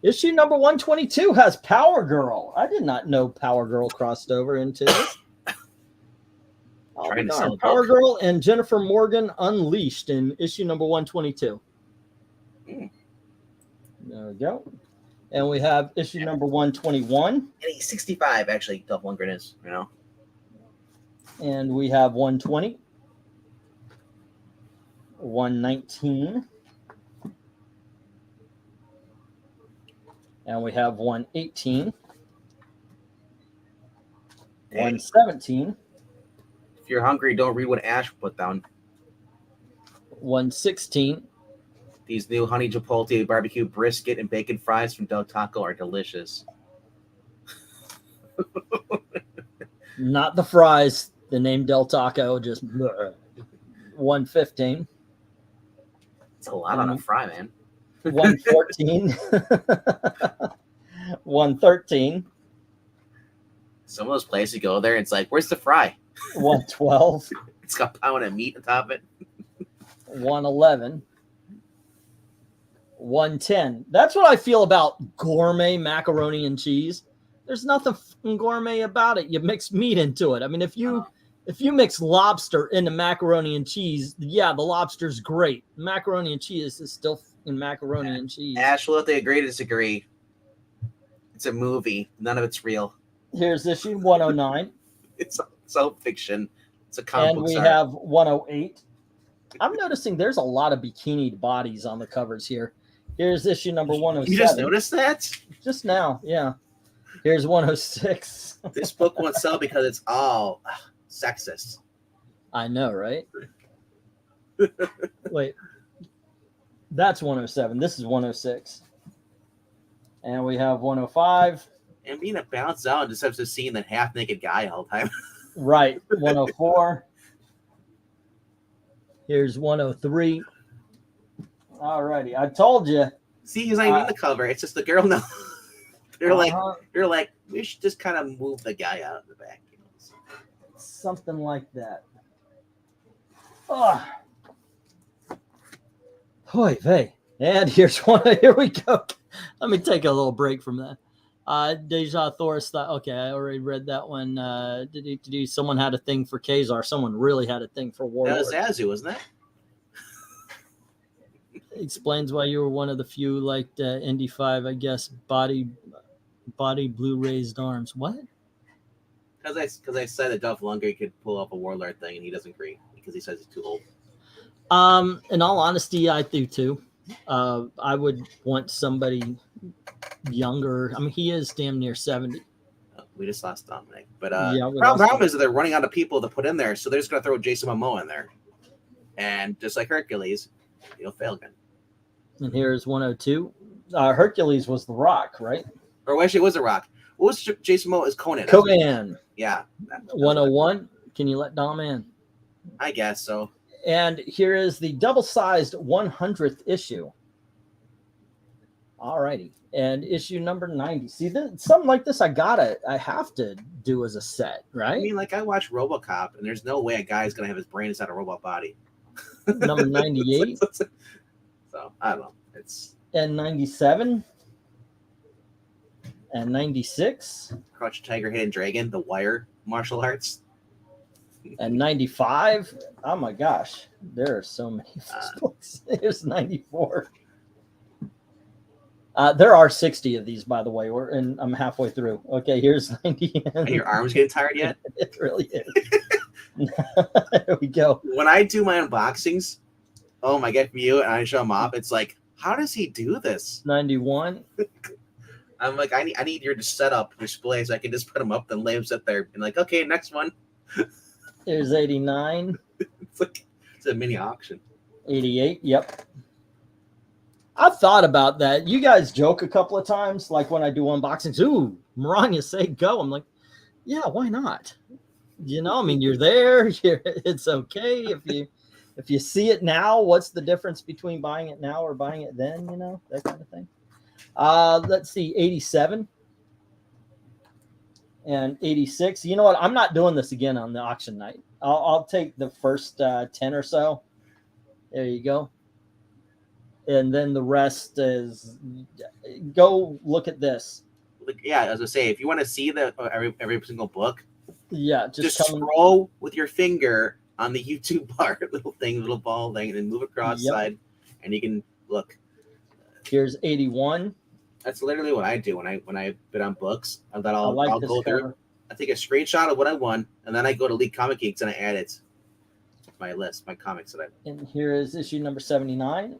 Issue number 122 has Power Girl. I did not know Power Girl crossed over into this. Trying to sell a Power book. Girl and Jennifer Morgan Unleashed in issue number 122. Mm. There we go. And we have issue number 121. And he's 65, actually, Dolph Lundgren is, you know. And we have 120. 119. And we have 118. Dang. 117. If you're hungry, don't read what Ash put down. 116. These new honey chipotle barbecue brisket and bacon fries from Del Taco are delicious. Not the fries. The name Del Taco, just bleh. 115. It's a lot on a fry, man. 114. 113. Some of those places you go there, it's like, where's the fry? 112. It's got a pound of meat on top of it. 111. 110. That's what I feel about gourmet macaroni and cheese. There's nothing gourmet about it. You mix meat into it. I mean, if you mix lobster into macaroni and cheese, yeah, the lobster's great. Macaroni and cheese is still in macaroni and cheese. Ash, we'll have to agree to disagree. It's a movie. None of it's real. Here's issue 109. It's all fiction. It's a comic And book we story. have 108. I'm noticing there's a lot of bikini bodies on the covers here. Here's issue number 107. You just noticed that? Just now, yeah. Here's 106. This book won't sell because it's all sexist. I know, right? Wait. That's 107. This is 106. And we have 105. And being a bounce out just has to see that half naked guy all the time. Right. 104. Here's 103. All righty. I told you. See, he's not even in the cover. It's just the girl now. They're Uh-huh. like, we should just kind of move the guy out in the back. You know? Something like that. Oh. Hoy vey. And here's one. Here we go. Let me take a little break from that. Deja Thoris thought, okay, I already read that one. Did someone had a thing for Kazar? Someone really had a thing for Warlord. That was Zazu, wasn't it? Explains why you were one of the few liked Indy 5, I guess, body blue raised arms. What? Because I said that Dolph Lundgren could pull off a Warlord thing, and he doesn't agree because he says he's too old. In all honesty, I do too. I would want somebody younger. I mean, he is damn near 70. We just lost Dominic. But Yeah, we problem lost is that they're running out of people to put in there, so they're just going to throw Jason Momoa in there. And just like Hercules, he'll fail again. And here's 102. Hercules was The Rock, right? Or actually, it was a Rock. What was Jason Momoa as Conan? Conan. Yeah. 101. Can you let Dom in? I guess so. And here is the double-sized 100th issue. All righty. And issue number 90. See, something like this I have to do as a set, I right? mean, like, I watch RoboCop, and there's no way a guy's going to have his brain inside a robot body. Number 98. So, I don't know. It's and 97 and 96 Crouching Tiger, Hidden Dragon, The Wire, martial arts. and 95. Oh my gosh, there are so many of those books. There's 94. There are 60 of these, by the way. And I'm halfway through. Okay, here's 90. Are your arms getting tired yet? It really is. There we go. When I do my unboxings, oh my god, for you, and I show them off, it's like, how does he do this? 91. I'm like, I need your setup display so I can just put them up, then lay them sit there, and like, okay, next one. There's 89. It's like it's a mini auction. 88. Yep. I've thought about that. You guys joke a couple of times, like when I do unboxings. Ooh, Maranya, say go. I'm like, yeah, why not? You know, I mean, you're there. It's okay if you see it now. What's the difference between buying it now or buying it then? You know, that kind of thing. Let's see, 87 and 86. You know what? I'm not doing this again on the auction night. I'll take the first 10 or so. There you go. And then the rest is go look at this. Like, yeah, as I say, if you want to see the every single book, Yeah, just scroll with your finger on the YouTube bar, little ball thing, and then move across side, and you can look. Here's 81. That's literally what I do when I bid on books. And then I'll go cover. through. I take a screenshot of what I won, and then I go to League Comic Geeks and I add it to my list, my comics that I. And here is issue number 79.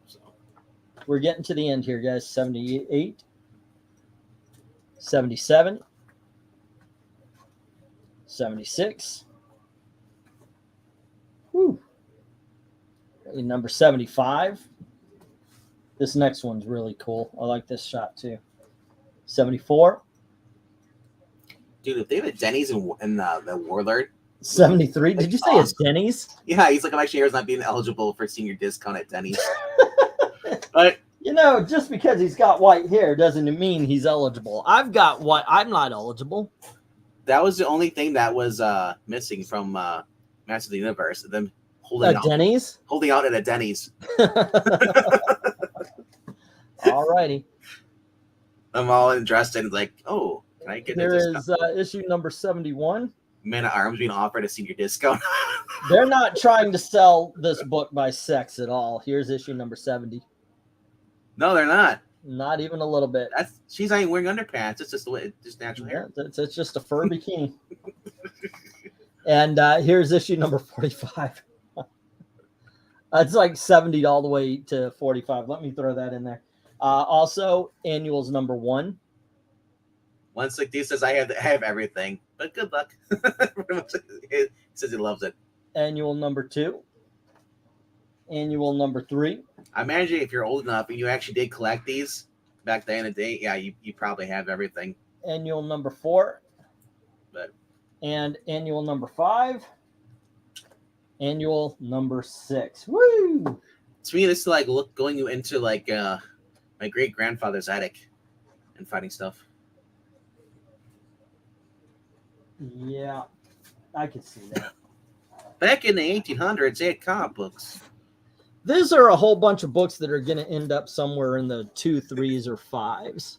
So We're getting to the end here, guys. 78, 77, 76. Whew. And number 75. This next one's really cool. I like this shot too. 74. dude, if they have a Denny's in the Warlord. 73. Did you say it's Denny's? Yeah, he's like, I'm actually not being eligible for senior discount at Denny's. But you know, just because he's got white hair doesn't mean he's eligible. I've got white. I'm not eligible. that was the only thing that was missing from Masters of the Universe. Them holding out, Denny's? holding out at a Denny's. All righty. I'm all dressed in like, oh, can I get There a is issue number 71. Man at Arms being offered a senior discount? They're not trying to sell this book by sex at all. Here's issue number 70. No, they're not. Not even a little bit. She's not even wearing underpants. It's just the way it's just natural hair. It's just a fur bikini. And here's issue number 45. It's like 70 all the way to 45. Let me throw that in there. Also, annuals number 1. 160 says I have everything, but good luck. He says he loves it. Annual number 2. Annual number 3. I imagine if you're old enough and you actually did collect these back then in the day, yeah, you probably have everything. Annual number 4. But and annual number 5. Annual number 6. Woo! to me, this is like going into like my great grandfather's attic and finding stuff. Yeah, I can see that. Back in the 1800s, they had comic books. These are a whole bunch of books that are going to end up somewhere in the 2, 3s, or 5s.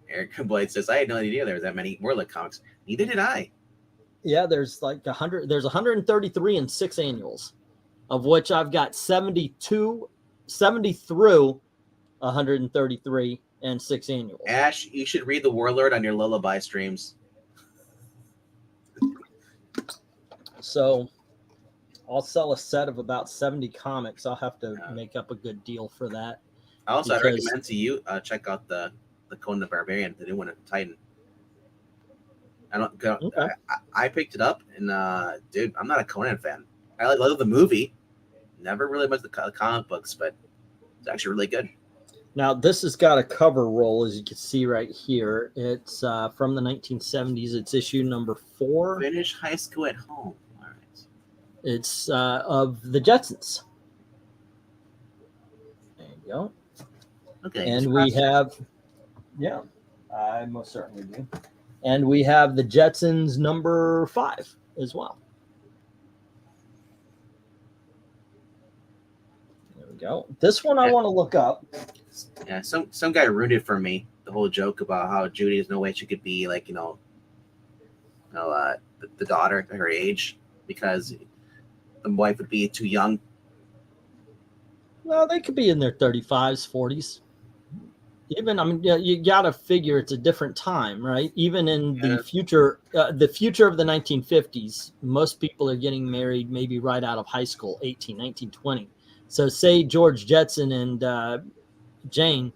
Eric Blade says, I had no idea there was that many Warlock comics. Neither did I. Yeah, there's like 100. There's 133 and 6 annuals, of which I've got 70 through 133 and 6 annuals. Ash, you should read The Warlord on your Lullaby streams. So I'll sell a set of about 70 comics. I'll have to make up a good deal for that. Also, I recommend to you check out the Conan the Barbarian, the new one at Titan. I picked it up, and dude, I'm not a Conan fan. I love the movie. Never really much the comic books, but it's actually really good. Now, this has got a cover roll, as you can see right here. It's from the 1970s. It's issue number 4. Finish high school at home. All right. It's of the Jetsons. There you go. Okay. And we have, yeah, I most certainly do. And we have the Jetsons number 5 as well. There we go. This one I Yeah. want to look up. Yeah, some guy ruined it for me. The whole joke about how Judy is no way she could be like the daughter at her age because the wife would be too young. Well, they could be in their 35s, 40s. Even, I mean, yeah, you got to figure it's a different time, right? Even in Yeah. the future of the 1950s, most people are getting married maybe right out of high school, 18, 19, 20. So say George Jetson and Jane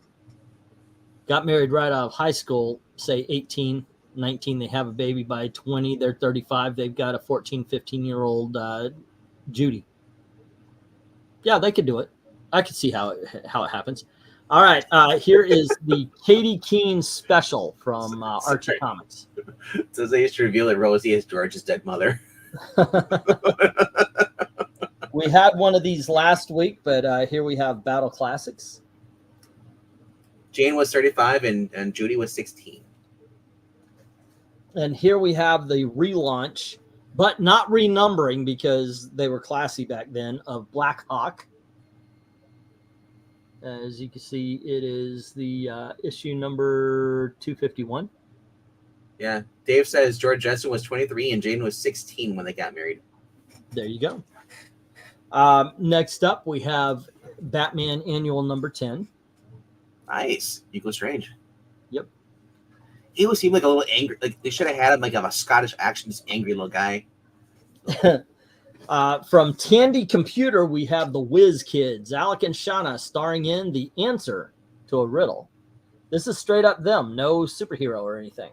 got married right out of high school, say 18, 19, they have a baby by 20, they're 35, they've got a 14, 15-year-old Judy. Yeah, they could do it. I could see how it happens. All right, here is the Katie Keene special from Archie Sorry. Comics. So they used to reveal that Rosie is George's dead mother. We had one of these last week, but here we have Battle Classics. Jane was 35 and Judy was 16. And here we have the relaunch, but not renumbering because they were classy back then, of Black Hawk. As you can see, it is the issue number 251. Yeah, Dave says George Jetson was 23 and Jane was 16 when they got married. There you go. Next up, we have Batman Annual number 10. Nice. Hugo Strange. Yep. He seemed like a little angry. Like they should have had him like a Scottish accent, this angry little guy. From Tandy Computer, we have the Whiz Kids, Alec and Shauna, starring in The Answer to a Riddle. This is straight up them, no superhero or anything.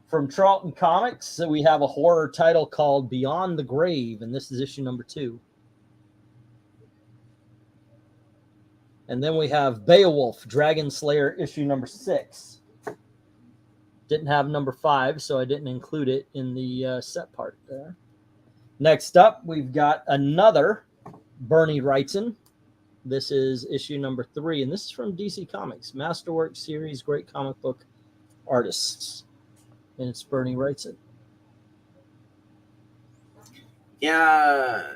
From Charlton Comics, we have a horror title called Beyond the Grave, and this is issue number 2. And then we have Beowulf, Dragon Slayer, issue number 6. Didn't have number 5, so I didn't include it in the set part there. Next up, we've got another Bernie Wrightson. This is issue number 3, and this is from DC Comics, Masterwork series, great comic book artists. And it's Bernie Wrightson. Yeah,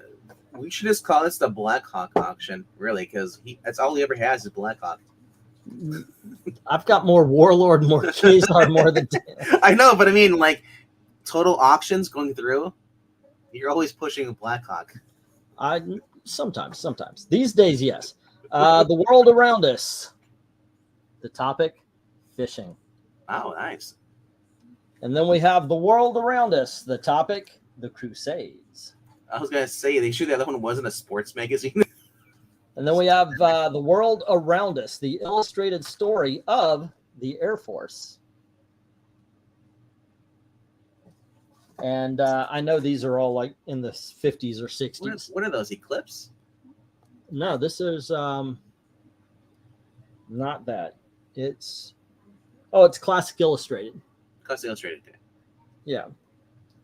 we should just call this the Black Hawk auction, really, because that's all he ever has is Black Hawk. I've got more Warlord, more Kazar, more than I know, but I mean, like total auctions going through, you're always pushing Black Hawk. Sometimes. These days, yes. The world around us. The topic, fishing. Oh, nice. And then we have the world around us. The topic, the Crusades. I was gonna say, they sure the other one wasn't a sports magazine. And then we have the world around us, the illustrated story of the Air Force. And I know these are all like in the 50s or 60s. What are those, Eclipse? No, this is not that. It's Classic Illustrated. Classic Illustrated. Yeah.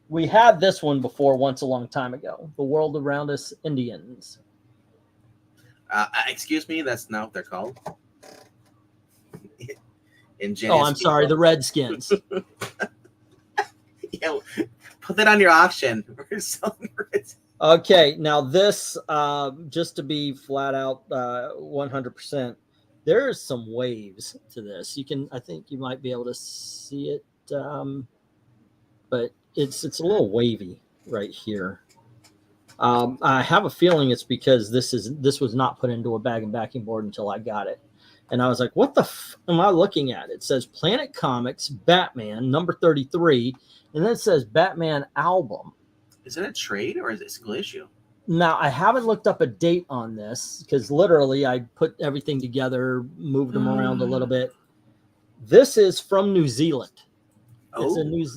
We had this one before once a long time ago. The World Around Us Indians. Excuse me, that's not what they're called. I'm sorry, the Redskins. Yeah, put that on your auction. We're selling it. Okay, now this, just to be flat out 100%, there's some waves to this. I think you might be able to see it, but it's a little wavy right here. I have a feeling it's because this was not put into a bag and backing board until I got it. And I was like, what the am I looking at? It says Planet Comics, Batman, number 33. And then it says Batman album. Is it a trade or is it a single issue? Now, I haven't looked up a date on this because literally I put everything together, moved them around a little bit. This is from New Zealand. Oh.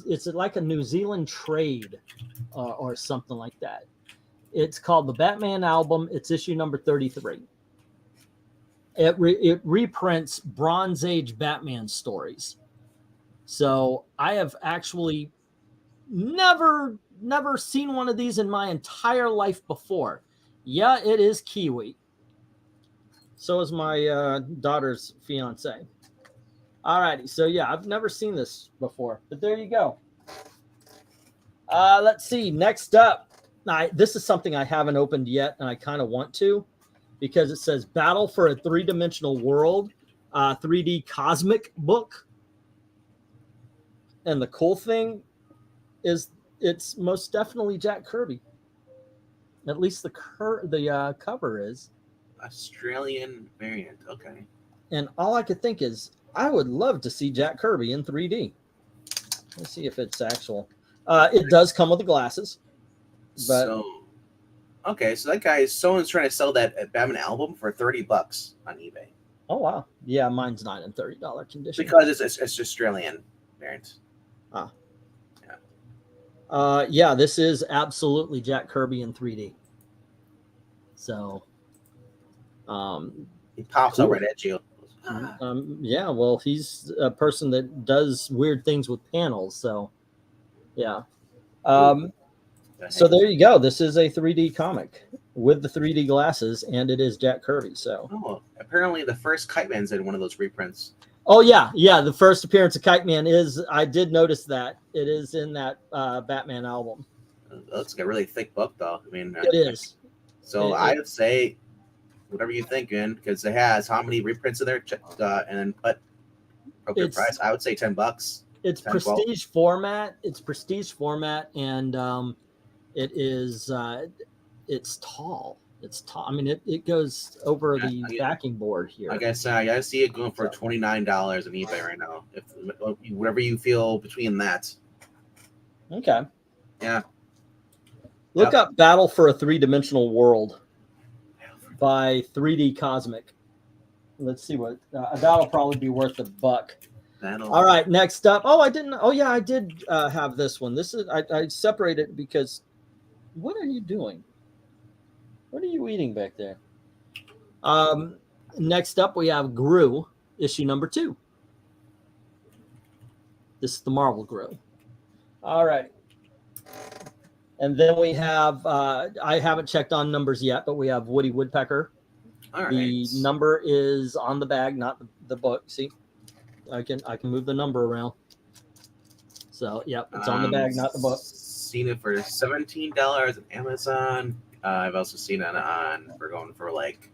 It's like a New Zealand trade or something like that. It's called the Batman album. It's issue number 33. It reprints Bronze Age Batman stories. So I have actually never seen one of these in my entire life before. Yeah, it is Kiwi. So is my daughter's fiance. All righty. So yeah, I've never seen this before, but there you go. Let's see. Next up, this is something I haven't opened yet, and I kind of want to. because it says Battle for a Three-Dimensional World, 3D Cosmic book. And the cool thing is it's most definitely Jack Kirby. At least the cover is. Australian variant. Okay. And all I could think is I would love to see Jack Kirby in 3D. Let's see if it's actual. It does come with the glasses. But okay, so that guy, someone's trying to sell that Batman album for $30 on eBay. oh wow, yeah, mine's not in $30 condition Because it's Australian variant. Yeah, this is absolutely Jack Kirby in 3D. So, He pops cool. up right at you. Yeah, well, he's a person that does weird things with panels. So, yeah. So there you go. This is a 3D comic with the 3D glasses, and it is Jack Kirby. So, apparently the first Kite Man's in one of those reprints. oh yeah. The first appearance of Kite Man is. I did notice that it is in that Batman album. It's a really thick book, though. I mean, It is. I would say whatever you think, man, because it has how many reprints in there, and then put appropriate price. I would say $10. It's 10, prestige 12. format. It's prestige format, and it is. It's tall. It's tall. I mean, it goes over the backing board here. Like I said, I see it going for $29 on eBay right now. If whatever you feel between that. Okay. Yeah. Look up Battle for a Three-Dimensional World by 3D Cosmic. Let's see what that'll probably be worth $1. All right, next up. Oh, I didn't. Oh, yeah, I did have this one. This is I separated it because. What are you doing? What are you eating back there? Next up, we have Gru, issue number 2. This is the Marvel Gru. All right. And then we have, I haven't checked on numbers yet, but we have Woody Woodpecker. All right. The number is on the bag, not the book. See, I can move the number around. So, yep, it's on the bag, not the book. Seen it for $17 on Amazon. I've also seen it we're going for like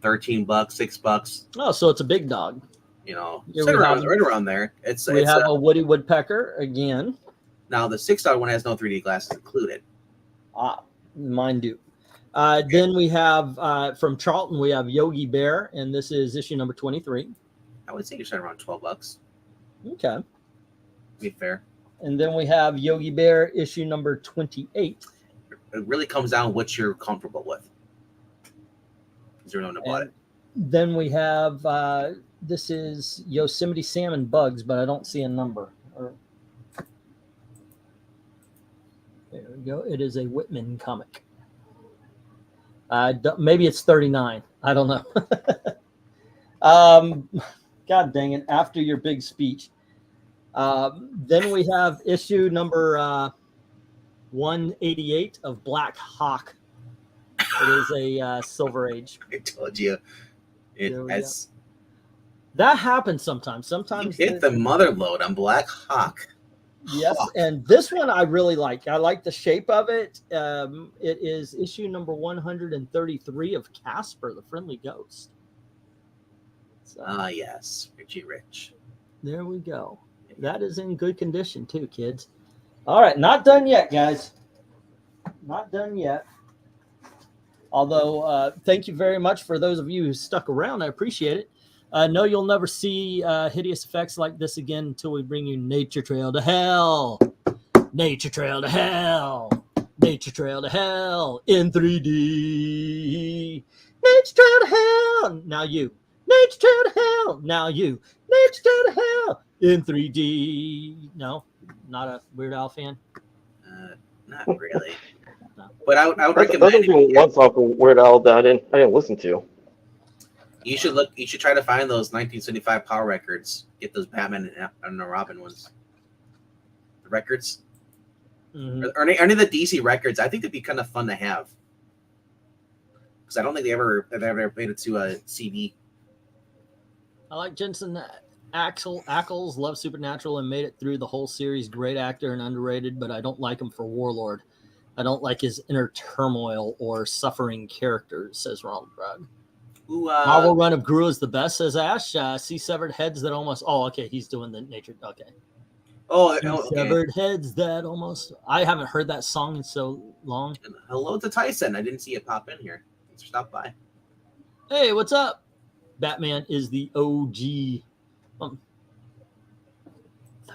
$13, $6. Oh, so it's a big dog. You know, right around there. We have a Woody Woodpecker again. Now the $6 one has no 3D glasses included. Mine do. Then we have from Charlton, we have Yogi Bear, and this is issue number 23. I would say you should around $12. Okay. Be fair. And then we have Yogi Bear issue number 28. It really comes down what you're comfortable with. Zero no about it. Then we have this is Yosemite Sam and Bugs, but I don't see a number. There we go. It is a Whitman comic. Maybe it's 39. I don't know. God dang it! After your big speech. Then we have issue number 188 of Black Hawk. It is a Silver Age. I told you. That happens sometimes. Sometimes you hit the mother load on Black Hawk. Yes, and this one I really like. I like the shape of it. It is issue number 133 of Casper, the Friendly Ghost. Yes, Richie Rich. There we go. That is in good condition too, kids. All right, not done yet, guys. Not done yet. Although, thank you very much for those of you who stuck around. I appreciate it. No, you'll never see hideous effects like this again until we bring you Nature Trail to Hell. Nature Trail to Hell. Nature Trail to Hell in 3D. Nature Trail to Hell. Now you. Nature Trail to Hell. Now you. Nature Trail to Hell in 3D. No, not a Weird Al fan. Not really. No. But I would recommend. That's one song from Weird Al that I didn't listen to. You should look. You should try to find those 1975 Power records. Get those Batman and Robin ones. The records. Mm-hmm. Or any of the DC records. I think it'd be kind of fun to have. Because I don't think they ever made it to a CD. I like Jensen Ackles, loved Supernatural and made it through the whole series. Great actor and underrated, but I don't like him for Warlord. I don't like his inner turmoil or suffering characters, says Ronald Bragg. Who, Marvel run of Gru is the best, says Ash. See severed heads that almost. Oh, okay. He's doing the nature. Okay. okay. Severed heads that almost. I haven't heard that song in so long. And hello to Tyson. I didn't see it pop in here. Thanks for stopping by. Hey, what's up? Batman is the OG.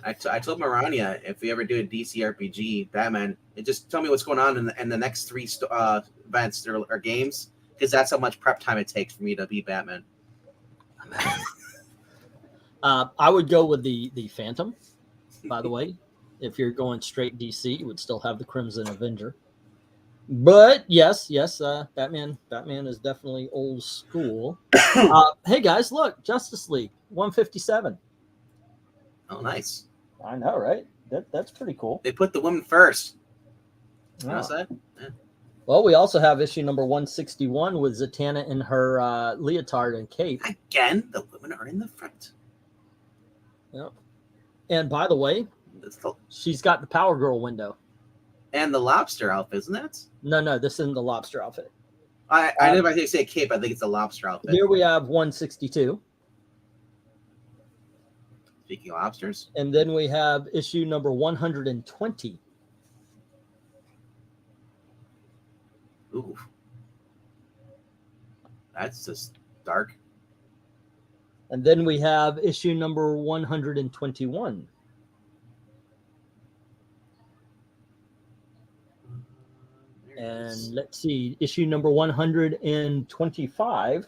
I told Marania, if we ever do a DC RPG Batman, just tell me what's going on in the next 3 events or games, because that's how much prep time it takes for me to be Batman. I would go with the Phantom, by the way. If you're going straight DC, you would still have the Crimson Avenger. But yes, Batman is definitely old school. Hey guys, look, Justice League 157. Oh, nice. I know, right? That's pretty cool. They put the women first. Yeah. How's that? Yeah. Well, we also have issue number 161 with Zatanna in her leotard and cape. Again, the women are in the front. Yep. And by the way, she's got the Power Girl window. And the lobster outfit, isn't that? No, this isn't the lobster outfit. I know if I say cape, I think it's a lobster outfit. Here we have 162. Speaking of lobsters. And then we have issue number 120. Ooh. That's just dark. And then we have issue number 121. And let's see, issue number 125,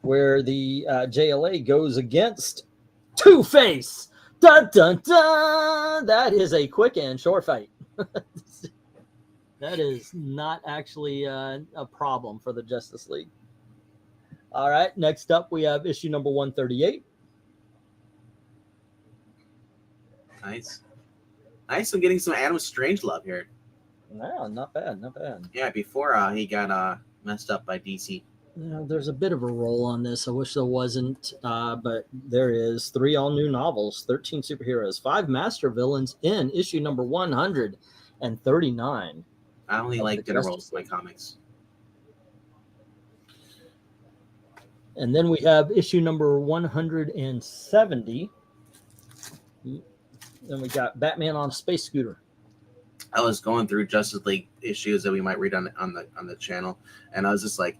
where the JLA goes against Two-Face. Dun, dun, dun! That is a quick and short fight. That is not actually a problem for the Justice League. All right, next up we have issue number 138. Nice. I'm getting some Adam Strange love here. No, not bad. Yeah, before he got messed up by DC. Yeah, there's a bit of a roll on this. I wish there wasn't, but there is 3 all-new novels, 13 superheroes, 5 master villains in issue number 139. I only like dinner rolls in my comics. And then we have issue number 170. Then we got Batman on a space scooter. I was going through Justice League issues that we might read on the channel, and I was just like,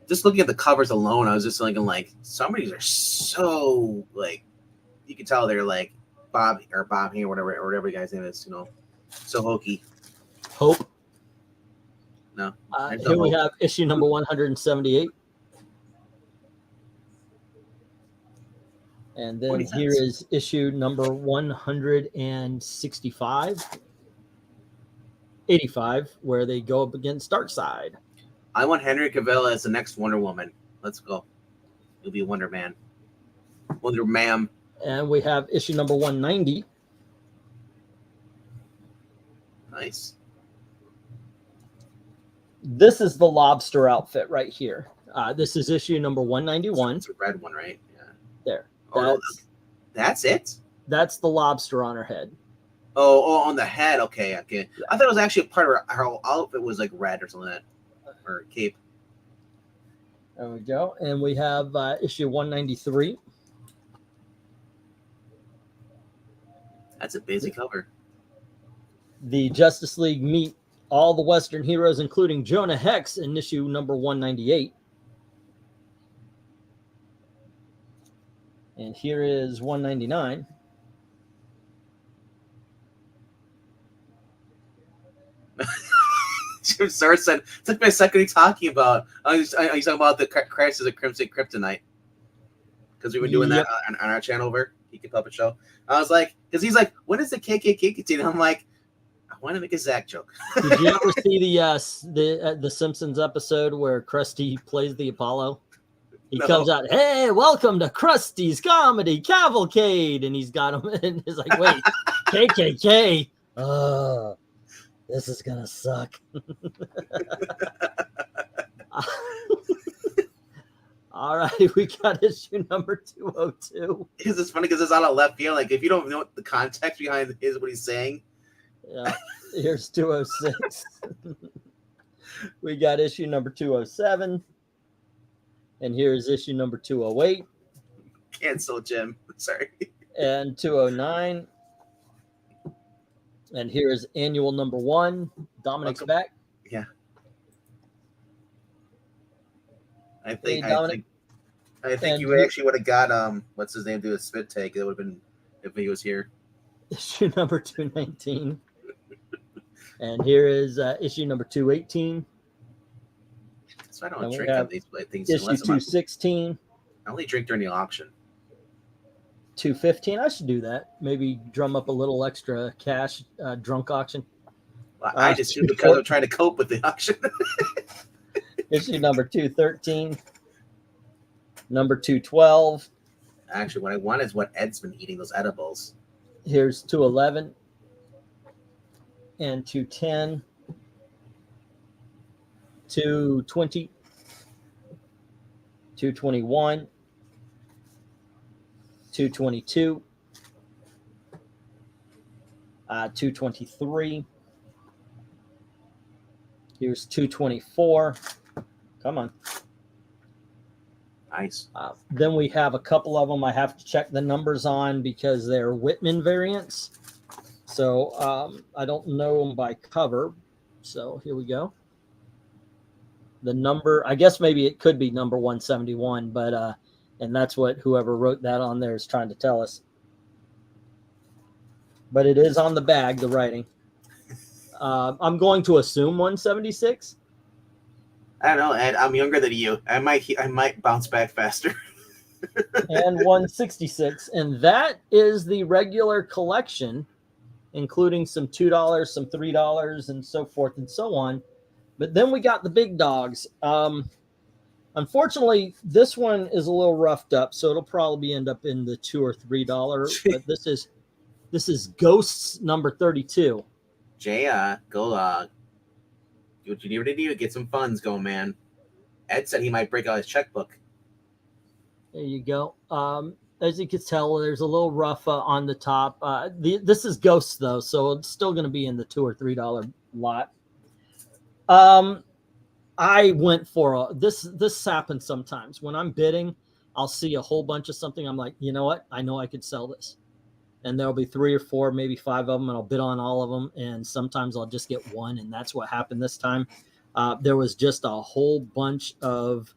just looking at the covers alone, I was just thinking like, some of these are so like, you can tell they're like Bob here, whatever the guy's name is, so hokey. Hope. No. Here we have issue number 178. And then here is issue number 165. 85, where they go up against Darkseid. I want Henry Cavill as the next Wonder Woman. Let's go. He'll be Wonder Man. Wonder Ma'am. And we have issue number 190. Nice. This is the lobster outfit right here. This is issue number 191. It's a red one, right? Yeah. There. That's it? That's the lobster on her head. Oh, on the head. Okay. I thought it was actually a part of her outfit was like red or something like that, or cape. There we go. And we have issue 193. That's a busy cover. The Justice League meet all the Western heroes, including Jonah Hex, in issue number 198. And here is 199. Jim Sir said, it took me a second talking about. He's talking about the Crisis of Crimson Kryptonite. Because we were doing that on our channel over Geeky Puppet Show. I was like, because he's like, when is the KKK continue? I'm like, I want to make a Zach joke. Did you ever see the Simpsons episode where Krusty plays the Apollo? He comes out, hey, welcome to Krusty's Comedy Cavalcade. And he's got him, and he's like, wait, KKK? This is going to suck. All right, we got issue number 202. It's funny because it's out of left field. Like, if you don't know the context behind what he's saying, Yeah. Here's 206. We got issue number 207. And here's issue number 208 Cancel, Jim. Sorry. and 209. And here is annual number 1. Dominic's Welcome. back. Yeah. I Hey, think Dominic. I think And you actually would have got what's his name, do a spit take. It would have been if he was here. Issue number 219. And here is issue number 218. So I And don't we drink have on these things Issue unless 216. I only drink during the auction. 215. I should do that. Maybe drum up a little extra cash, drunk auction. Well, I just do because 214. I'm trying to cope with the auction. Issue number 213. Number 212. Actually, what I want is what Ed's been eating, those edibles. Here's 211 and 210. 220. 221. 222. 223. Here's 224. Come on. Nice. Then we have a couple of them I have to check the numbers on because they're Whitman variants. So I don't know them by cover. So here we go. The number, I guess maybe it could be number 171, but and that's what whoever wrote that on there is trying to tell us. But it is on the bag, the writing. I'm going to assume 176. I don't know, Ed. I'm younger than you. I might bounce back faster. And 166. And that is the regular collection, including some $2, some $3, and so forth and so on. But then we got the big dogs. Unfortunately, this one is a little roughed up, so it'll probably end up in the $2 or $3. But this is Ghosts number 32. Jay, go do what you need to do to get some funds going, man. Ed said he might break out his checkbook. There you go. As you can tell, there's a little rough on the top. This is Ghosts, though, so it's still going to be in the $2 or $3 lot. I went for this happens sometimes. When I'm bidding, I'll see a whole bunch of something. I'm like, you know what? I know I could sell this. And there'll be 3 or 4, maybe 5 of them, and I'll bid on all of them. And sometimes I'll just get one, and that's what happened this time. There was just a whole bunch of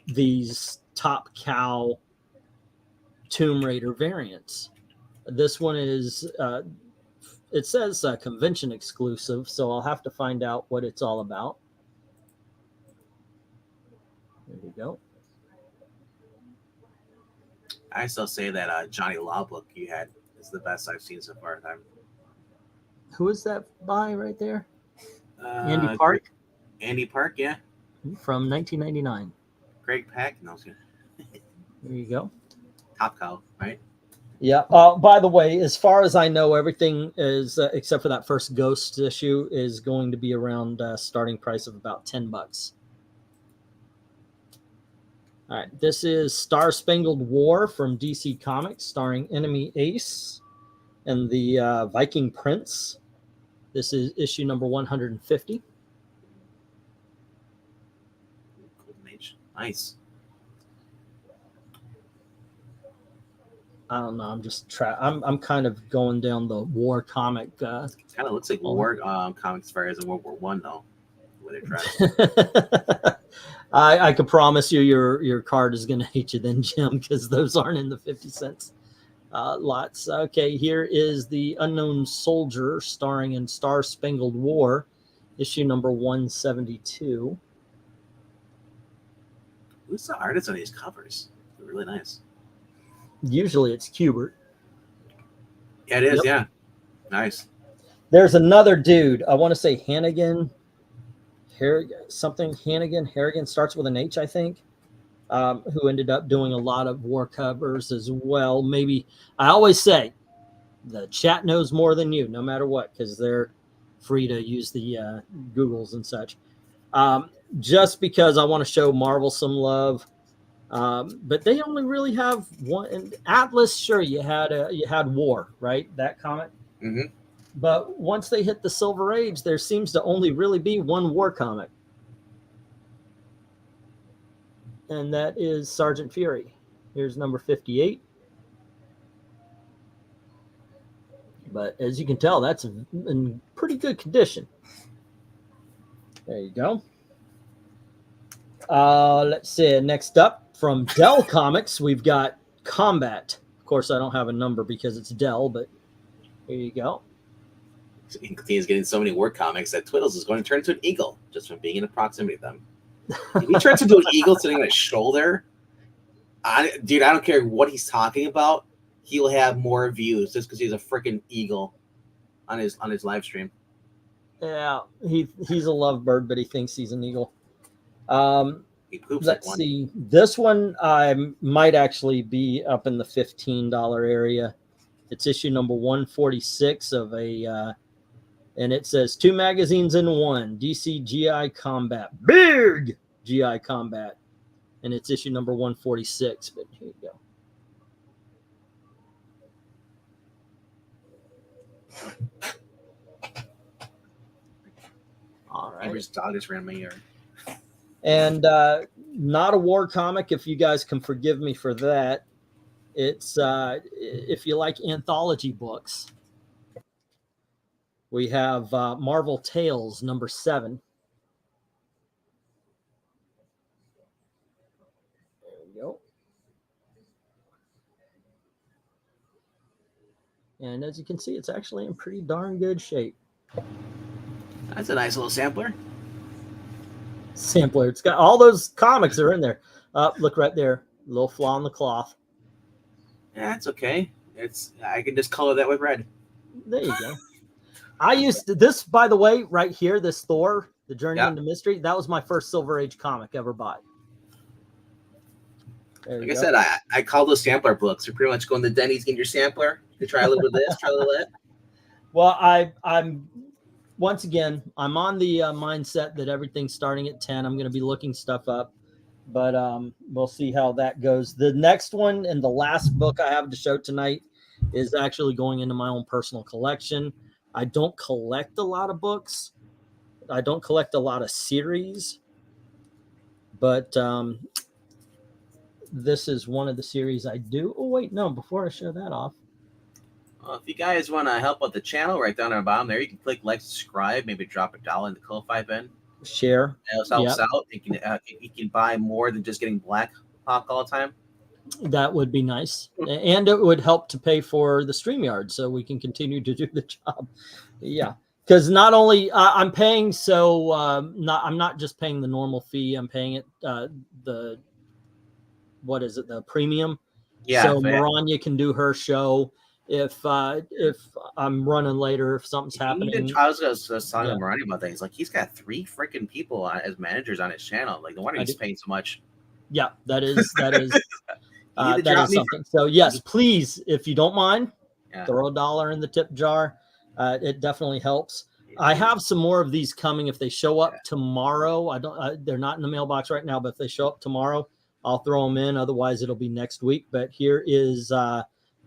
these Top Cow Tomb Raider variants. This one is, it says convention exclusive, so I'll have to find out what it's all about. There you go. I still say that Johnny Law book you had is the best I've seen so far. Who is that by right there? Andy Park? Andy Park, yeah. From 1999. Greg Pak. No, There you go. Top Cow, right? Yeah. By the way, as far as I know, everything is except for that first Ghost issue is going to be around starting price of about $10. All right. This is Star Spangled War from DC Comics, starring Enemy Ace and the Viking Prince. This is issue number 150. Nice. I don't know. I'm just I'm kind of going down the war comic. Kind of looks like war comics far as in World War One, though. Where they're trying. I could promise you your card is going to hate you then, Jim, because those aren't in the 50 cents lots. Okay, here is The Unknown Soldier, starring in Star Spangled War, issue number 172. Who's the artist on these covers? They're really nice. Usually it's Kubert. Yeah, it is. Yep. Yeah, nice. There's another dude. I want to say Hannigan. Harrigan starts with an H, I think. Who ended up doing a lot of war covers as well. Maybe I always say the chat knows more than you, no matter what, because they're free to use the Googles and such. Just because I want to show Marvel some love, but they only really have one. And Atlas, sure, you had War, right? That comic. Mm-hmm. But once they hit the Silver Age, there seems to only really be one war comic. And that is Sergeant Fury. Here's number 58. But as you can tell, that's in pretty good condition. There you go. Let's see. Next up, from Dell Comics, we've got Combat. Of course, I don't have a number because it's Dell, but here you go. He continues getting so many war comics that Twiddles is going to turn into an eagle just from being in proximity of them. If he turns into an eagle sitting on his shoulder, dude, I don't care what he's talking about. He'll have more views just because he's a freaking eagle on his live stream. Yeah, he's a lovebird, but he thinks he's an eagle. He poops Let's like one. see. This one I might actually be up in the $15 area. It's issue number 146 of a, and it says 2 magazines in one, DC GI Combat. Big GI Combat. And it's issue number 146, but here you go. All right. His dog just ran my yard. And not a war comic, if you guys can forgive me for that. It's if you like anthology books, we have Marvel Tales number 7. There we go. And as you can see, it's actually in pretty darn good shape. That's a nice little sampler. Sampler. It's got all those comics are in there. Look right there. A little flaw in the cloth. Yeah, it's okay. I can just color that with red. There you go. I used to, this, by the way, right here, this Thor, The Journey Yeah. into Mystery, that was my first Silver Age comic ever bought. There Like you I go. said, I call those sampler books. You're pretty much going to Denny's, get your sampler. You try a little bit of this, try a little of that. Well, I'm once again, I'm on the mindset that everything's starting at 10. I'm going to be looking stuff up, but we'll see how that goes. The next one and the last book I have to show tonight is actually going into my own personal collection. I don't collect a lot of books. I don't collect a lot of series, but this is one of the series I do. Oh, wait, no, before I show that off. Well, if you guys want to help out the channel, right down on the bottom there, you can click like, subscribe, maybe drop $1 in the Ko-Fi bin. Share. That helps out. You can buy more than just getting Black Hawk all the time. That would be nice. And it would help to pay for the StreamYard so we can continue to do the job. Yeah. Because not only I'm paying, so I'm not just paying the normal fee. I'm paying it the premium. Yeah. So Maranya can do her show. If I'm running later, if something's happening. I was telling Marani about that. He's like, he's got 3 freaking people as managers on his channel. Like, no wonder he's paying so much. Yeah, that is something. So yes, please, if you don't mind, throw $1 in the tip jar. It definitely helps. I have some more of these coming if they show up tomorrow. They're not in the mailbox right now, but if they show up tomorrow, I'll throw them in. Otherwise, it'll be next week. But here is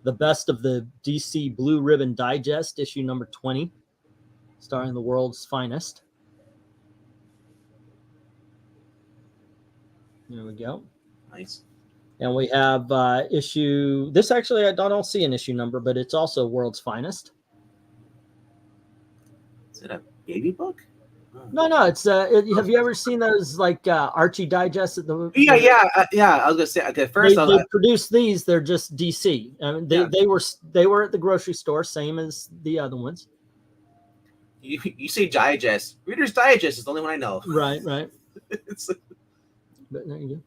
the best of the DC Blue Ribbon Digest, issue number 20, starring the world's finest. There we go. Nice. And we have issue. This actually, I don't see an issue number, but it's also world's finest. Is it a baby book? No. It's have you ever seen those like Archie Digest at the? Yeah. I was gonna say okay. First, they produce these. They're just DC. I mean, they were at the grocery store, same as the other ones. You say Digest. Reader's Digest is the only one I know. Right. But there you go.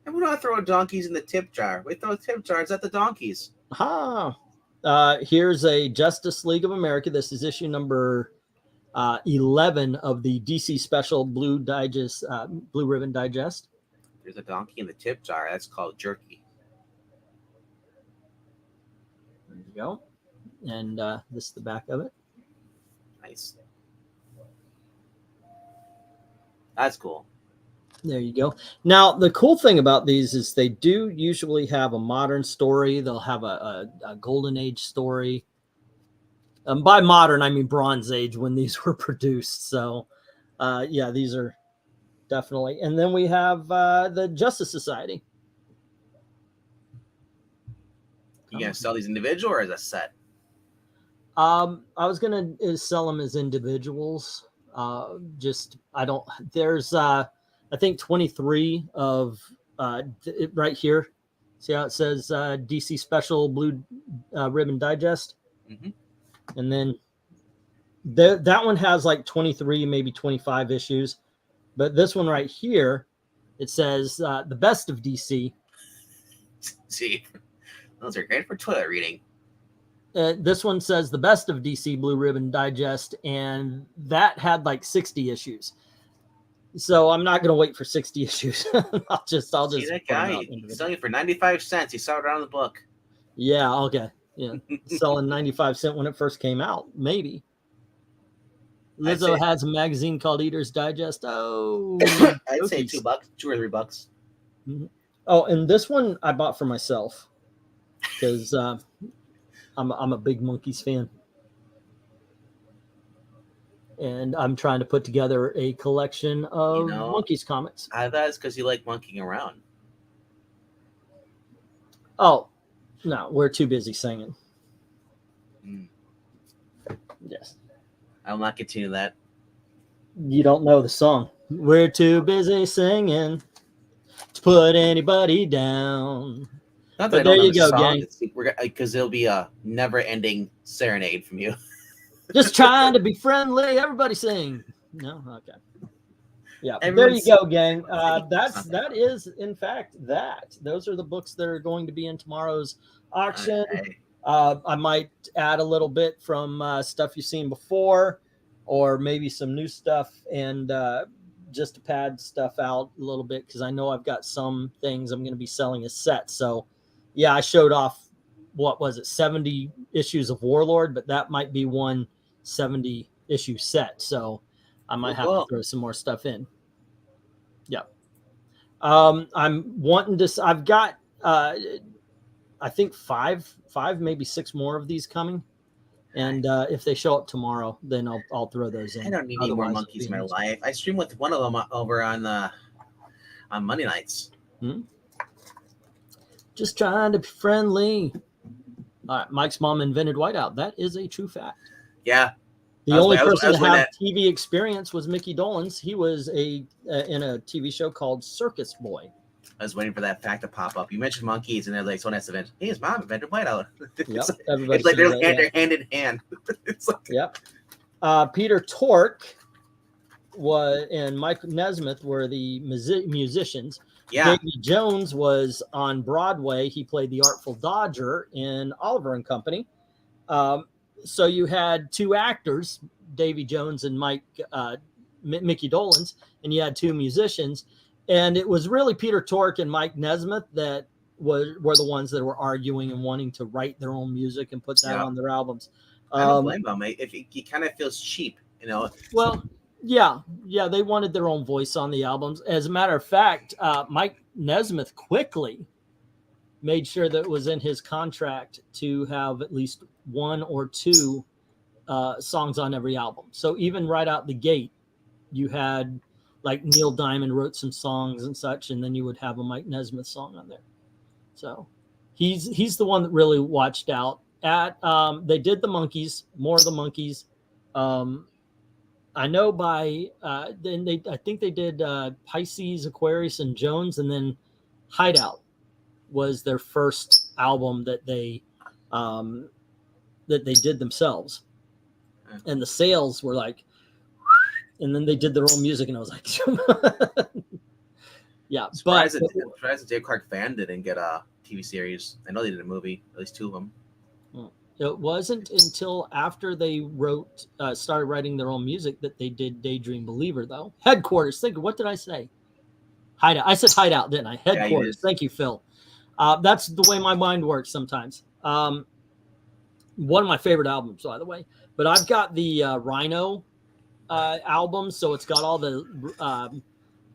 And we don't throw donkeys in the tip jar. We throw tip jars at the donkeys. Here's a Justice League of America. This is issue number 11 of the DC Special Blue Digest, Blue Ribbon Digest. There's a donkey in the tip jar. That's called jerky. There you go. And this is the back of it. Nice. That's cool. There you go. Now, the cool thing about these is they do usually have a modern story. They'll have a golden age story. By modern, I mean Bronze Age when these were produced. So, yeah, these are definitely. And then we have the Justice Society. You gonna sell these individual or as a set? I was gonna sell them as individuals. Just I don't. There's I think 23 of right here. See how it says DC Special Blue Ribbon Digest, and then that one has like 23, maybe 25 issues, but this one right here, it says the best of DC. See, those are great for toilet reading. This one says the best of DC Blue Ribbon Digest, and that had like 60 issues. So I'm not going to wait for 60 issues. I'll just. See that guy? He's selling it for 95 cents. He saw it around the book. Yeah. Okay. Yeah. Selling 95 cents when it first came out. Maybe. Lizzo has a magazine called Eater's Digest. Oh, I'd say $2, $2 or $3. Mm-hmm. Oh, and this one I bought for myself because I'm a big Monkeys fan. And I'm trying to put together a collection of Monkeys comics. I thought it's because you like monkeying around. Oh, no, we're too busy singing. Yes. I will not continue that. You don't know the song. We're too busy singing to put anybody down. Not that but there you go, gang. Because it'll be a never-ending serenade from you. Just trying to be friendly. Everybody sing. No, okay. Yeah, there you go, gang. That is in fact that. Those are the books that are going to be in tomorrow's auction. Okay. I might add a little bit from stuff you've seen before, or maybe some new stuff, and just to pad stuff out a little bit because I know I've got some things I'm going to be selling as sets. So, yeah, I showed off. What was it? 70 issues of Warlord, but that might be one 70 issue set. So I might have to throw some more stuff in. Yeah. I'm wanting to, I've got, I think five, maybe 6 more of these coming. And if they show up tomorrow, then I'll throw those in. I don't need any more monkeys in my life. I stream with one of them over on Monday nights. Just trying to be friendly. All right, Mike's mom invented whiteout. That is a true fact. Yeah. The only person to have TV experience was Mickey Dolenz. He was in a TV show called Circus Boy. I was waiting for that fact to pop up. You mentioned monkeys, and they're like, someone has to invent. Hey, his mom invented whiteout. Yep, it's like they're hand in hand. It's like, yep. Peter Tork and Mike Nesmith were the musicians. Yeah. Davy Jones was on Broadway. He played the Artful Dodger in Oliver and Company. So you had 2 actors, Davy Jones and Mickey Dolenz, and you had 2 musicians. And it was really Peter Tork and Mike Nesmith that were the ones that were arguing and wanting to write their own music and put that on their albums. I don't blame them. If he kind of feels cheap, you know. Well, yeah, they wanted their own voice on the albums. As a matter of fact, Mike Nesmith quickly made sure that it was in his contract to have at least 1 or 2 songs on every album. So even right out the gate, you had like Neil Diamond wrote some songs and such, and then you would have a Mike Nesmith song on there. So he's the one that really watched out. They did the Monkeys, more of the Monkeys. I know I think they did Pisces, Aquarius, and Jones, and then Hideout was their first album that they did themselves, and the sales were like, and then they did their own music, and I was like, yeah. Surprised that Dave Clark Fan didn't get a TV series. I know they did a movie, at least 2 of them. It wasn't until after they started writing their own music that they did Daydream Believer, though. Headquarters. What did I say? Hideout. I said Hideout, didn't I? Headquarters. Yeah, thank you, Phil. That's the way my mind works sometimes. One of my favorite albums, by the way. But I've got the Rhino album, so it's got all the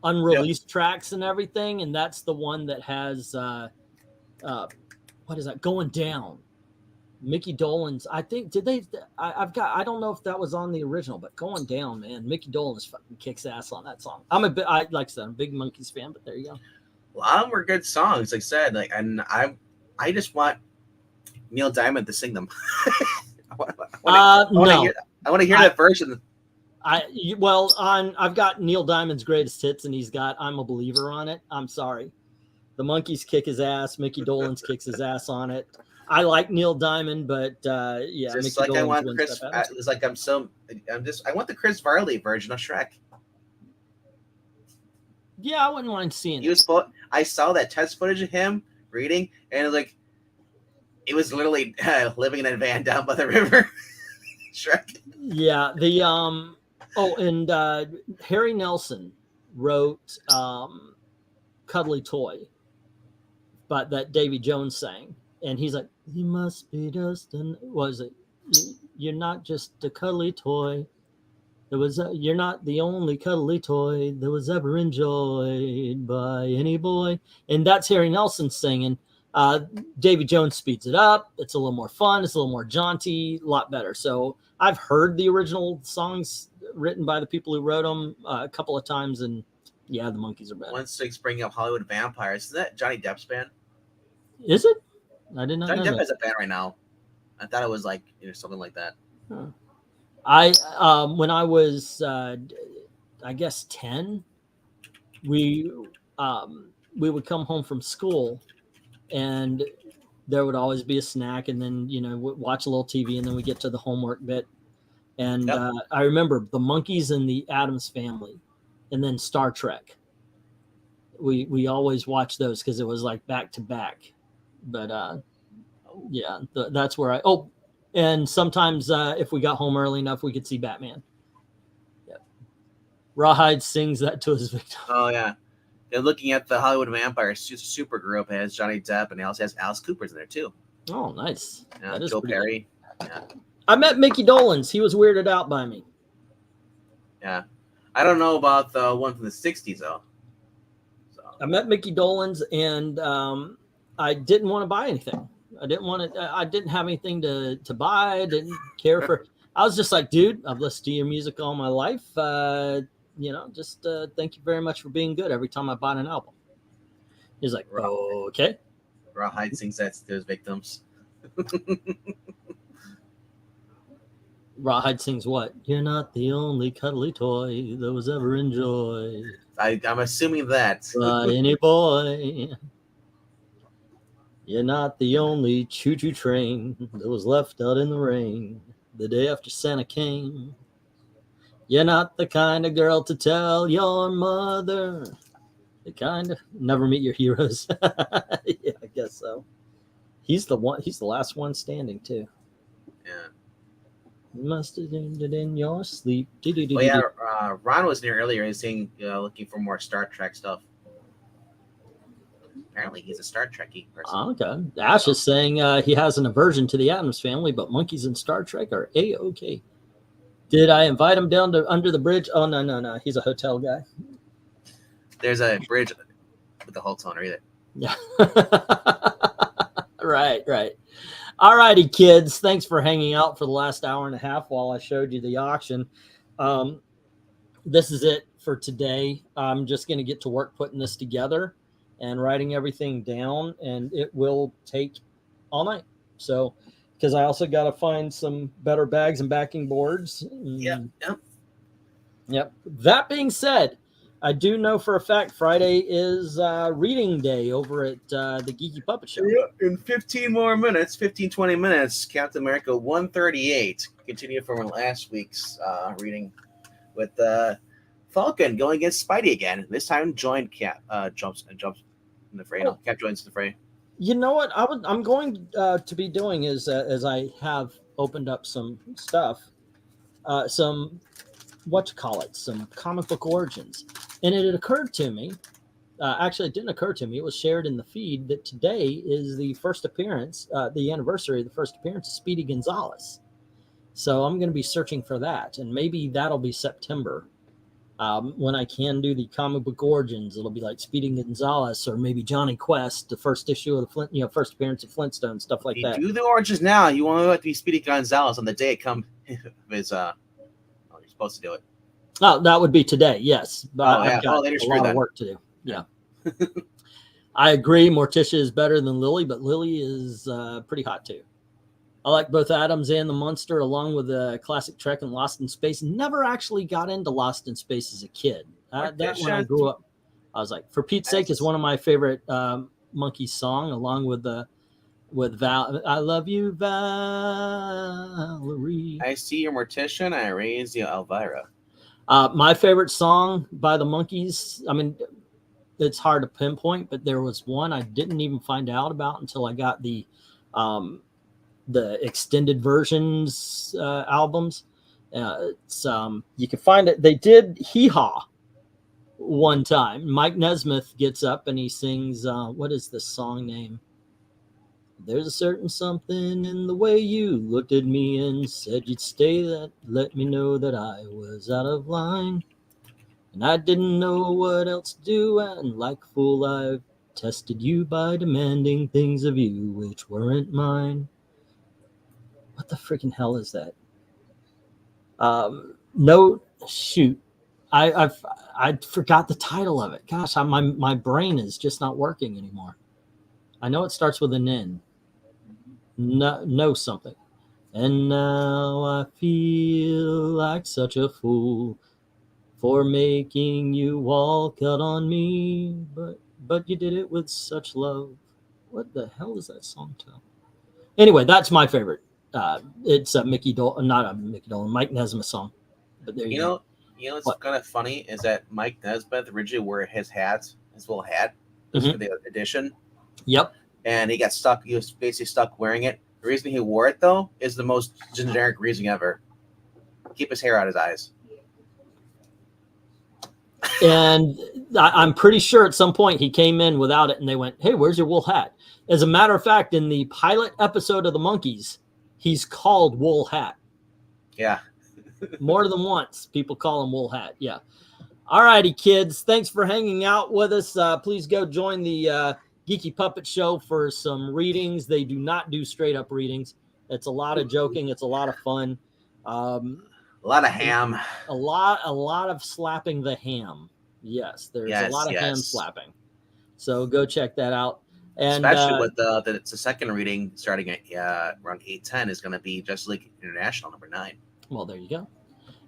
unreleased tracks and everything, and that's the one that has what is that? Going Down. Mickey Dolenz. I think did they? I don't know if that was on the original, but Going Down, man, Mickey Dolenz fucking kicks ass on that song. Like I said, I'm a big Monkees fan, but there you go. A lot of them were good songs, like I said. Like, and I just want Neil Diamond to sing them. I want to hear that version. I've got Neil Diamond's greatest hits, and he's got "I'm a Believer" on it. I'm sorry, the Monkees kick his ass. Mickey Dolenz kicks his ass on it. I like Neil Diamond, but yeah, just Mickey like Dolenz I want wins Chris. that battle. It's like I want the Chris Farley version of Shrek. Yeah, I wouldn't mind seeing it. I saw that test footage of him reading, and it was literally living in a van down by the river. Shrek. Yeah, Harry Nelson wrote "Cuddly Toy," but that Davy Jones sang, and he's like, "You must be just you're not just a cuddly toy. You're not the only cuddly toy that was ever enjoyed by any boy." And that's Harry Nelson singing. Davy Jones speeds it up. It's a little more fun. It's a little more jaunty, a lot better. So I've heard the original songs written by the people who wrote them a couple of times, and yeah, the Monkees are better. Once they bring up Hollywood Vampires, is that Johnny Depp's band? Is it? I did not know Johnny Depp that. has a band right now. I thought it was like something like that. Huh. When I was I guess 10, we would come home from school, and there would always be a snack, and then watch a little TV, and then we get to the homework bit. And Yep. I remember the Monkees and the Addams Family, and then Star Trek. We always watched those because it was like back to back. But yeah, that's where and sometimes if we got home early enough, we could see Batman. Yep. Rawhide sings that to his victim. Oh yeah, they're looking at the Hollywood Vampires super group. It has Johnny Depp, and it also has Alice Cooper's in there too. Oh, nice. Yeah, Joe Perry. Yeah. I met Mickey Dolenz. He was weirded out by me. Yeah, I don't know about the one from the '60s though. So. I met Mickey Dolenz, and I didn't want to buy anything. I didn't have anything to buy. I didn't care for. I was just like, dude, I've listened to your music all my life. Just thank you very much for being good every time I bought an album. He's like, okay. Rawhide sings that to his victims. Rawhide sings what? You're not the only cuddly toy that was ever enjoyed. I'm assuming that. By any boy. You're not the only choo-choo train that was left out in the rain the day after Santa came. You're not the kind of girl to tell your mother. The kind of never meet your heroes. Yeah, I guess so. He's the last one standing too. Yeah. You must have ended in your sleep. Well, yeah, Ron was near earlier. He's saying, looking for more Star Trek stuff. Apparently, he's a Star Trekkie person. Okay. Ash is saying he has an aversion to the Addams Family, but Monkees and Star Trek are A-okay. Did I invite him down to under the bridge? Oh, no. He's a hotel guy. There's a bridge with the hotel under it. Yeah. Right. All righty, kids. Thanks for hanging out for the last hour and a half while I showed you the auction. This is it for today. I'm just going to get to work putting this together and writing everything down, and it will take all night. So, because I also got to find some better bags and backing boards. Yep. That being said, I do know for a fact Friday is reading day over at the Geeky Puppet Show. Yeah, in 20 minutes, Captain America 138. Continue from last week's reading with Falcon going against Spidey again. This time joined Cap jumps in the fray. No, Cap joins the fray. You know what I'm going to be doing is as I have opened up some stuff, some comic book origins, and it had occurred to me. Actually, it didn't occur to me. It was shared in the feed that today is the first appearance, the anniversary of the first appearance of Speedy Gonzalez. So I'm going to be searching for that, and maybe that'll be September. When I can do the comic book origins, it'll be like Speedy Gonzales or maybe Johnny Quest, the first issue of the first appearance of Flintstone, stuff like If you that. do the origins now, you won't have to be Speedy Gonzales on the day it comes. You're supposed to do it. Oh, that would be today, yes. But yeah. I've got Later a screw lot then. of work to do. Yeah. I agree. Morticia is better than Lily, but Lily is pretty hot too. I like both Adams and the Monster, along with the classic Trek and Lost in Space. Never actually got into Lost in Space as a kid. That when I grew up, I was like, for Pete's sake, is one of my favorite Monkees song, along with Val. I love you, Valerie. I see your Mortician. I raise you, Elvira. My favorite song by the Monkees. I mean, it's hard to pinpoint, but there was one I didn't even find out about until I got the extended versions albums. It's you can find it. They did Hee Haw one time. Mike Nesmith gets up and he sings. What is the song name? There's a certain something in the way you looked at me and said you'd stay, that let me know that I was out of line. And I didn't know what else to do, and like a fool I've tested you by demanding things of you which weren't mine. What the freaking hell is that? No, shoot. I forgot the title of it. Gosh, my brain is just not working anymore. I know it starts with an N. No something. And now I feel like such a fool for making you walk out on me, but you did it with such love. What the hell is that song tell? Anyway, that's my favorite. It's a Mickey Dolan, not a Mickey Dolan, Mike Nesmith song. But there you go. You know what's kind of funny is that Mike Nesmith originally wore his little hat, just for the edition. Yep. And he got stuck. He was basically stuck wearing it. The reason he wore it though is the most generic reason ever. Keep his hair out of his eyes. And I'm pretty sure at some point he came in without it and they went, hey, where's your wool hat? As a matter of fact, in the pilot episode of the Monkees, he's called Wool Hat. Yeah. More than once, people call him Wool Hat. Yeah. All righty, kids. Thanks for hanging out with us. Please go join the Geeky Puppet Show for some readings. They do not do straight up readings. It's a lot of joking. It's a lot of fun. A lot of ham. A lot of slapping the ham. Yes, there's a lot of ham slapping. So go check that out. And especially with it's the second reading starting at around 8:10 is going to be Justice League International #9. Well, there you go.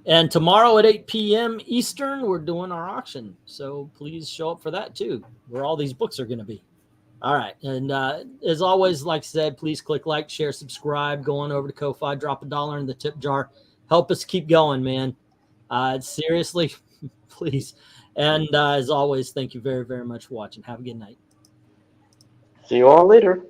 And tomorrow at 8 p.m. Eastern, we're doing our auction. So please show up for that too, where all these books are going to be. All right. And as always, like I said, please click like, share, subscribe, go on over to Ko-Fi, drop $1 in the tip jar. Help us keep going, man. Seriously, please. And as always, thank you very, very much for watching. Have a good night. See you all later.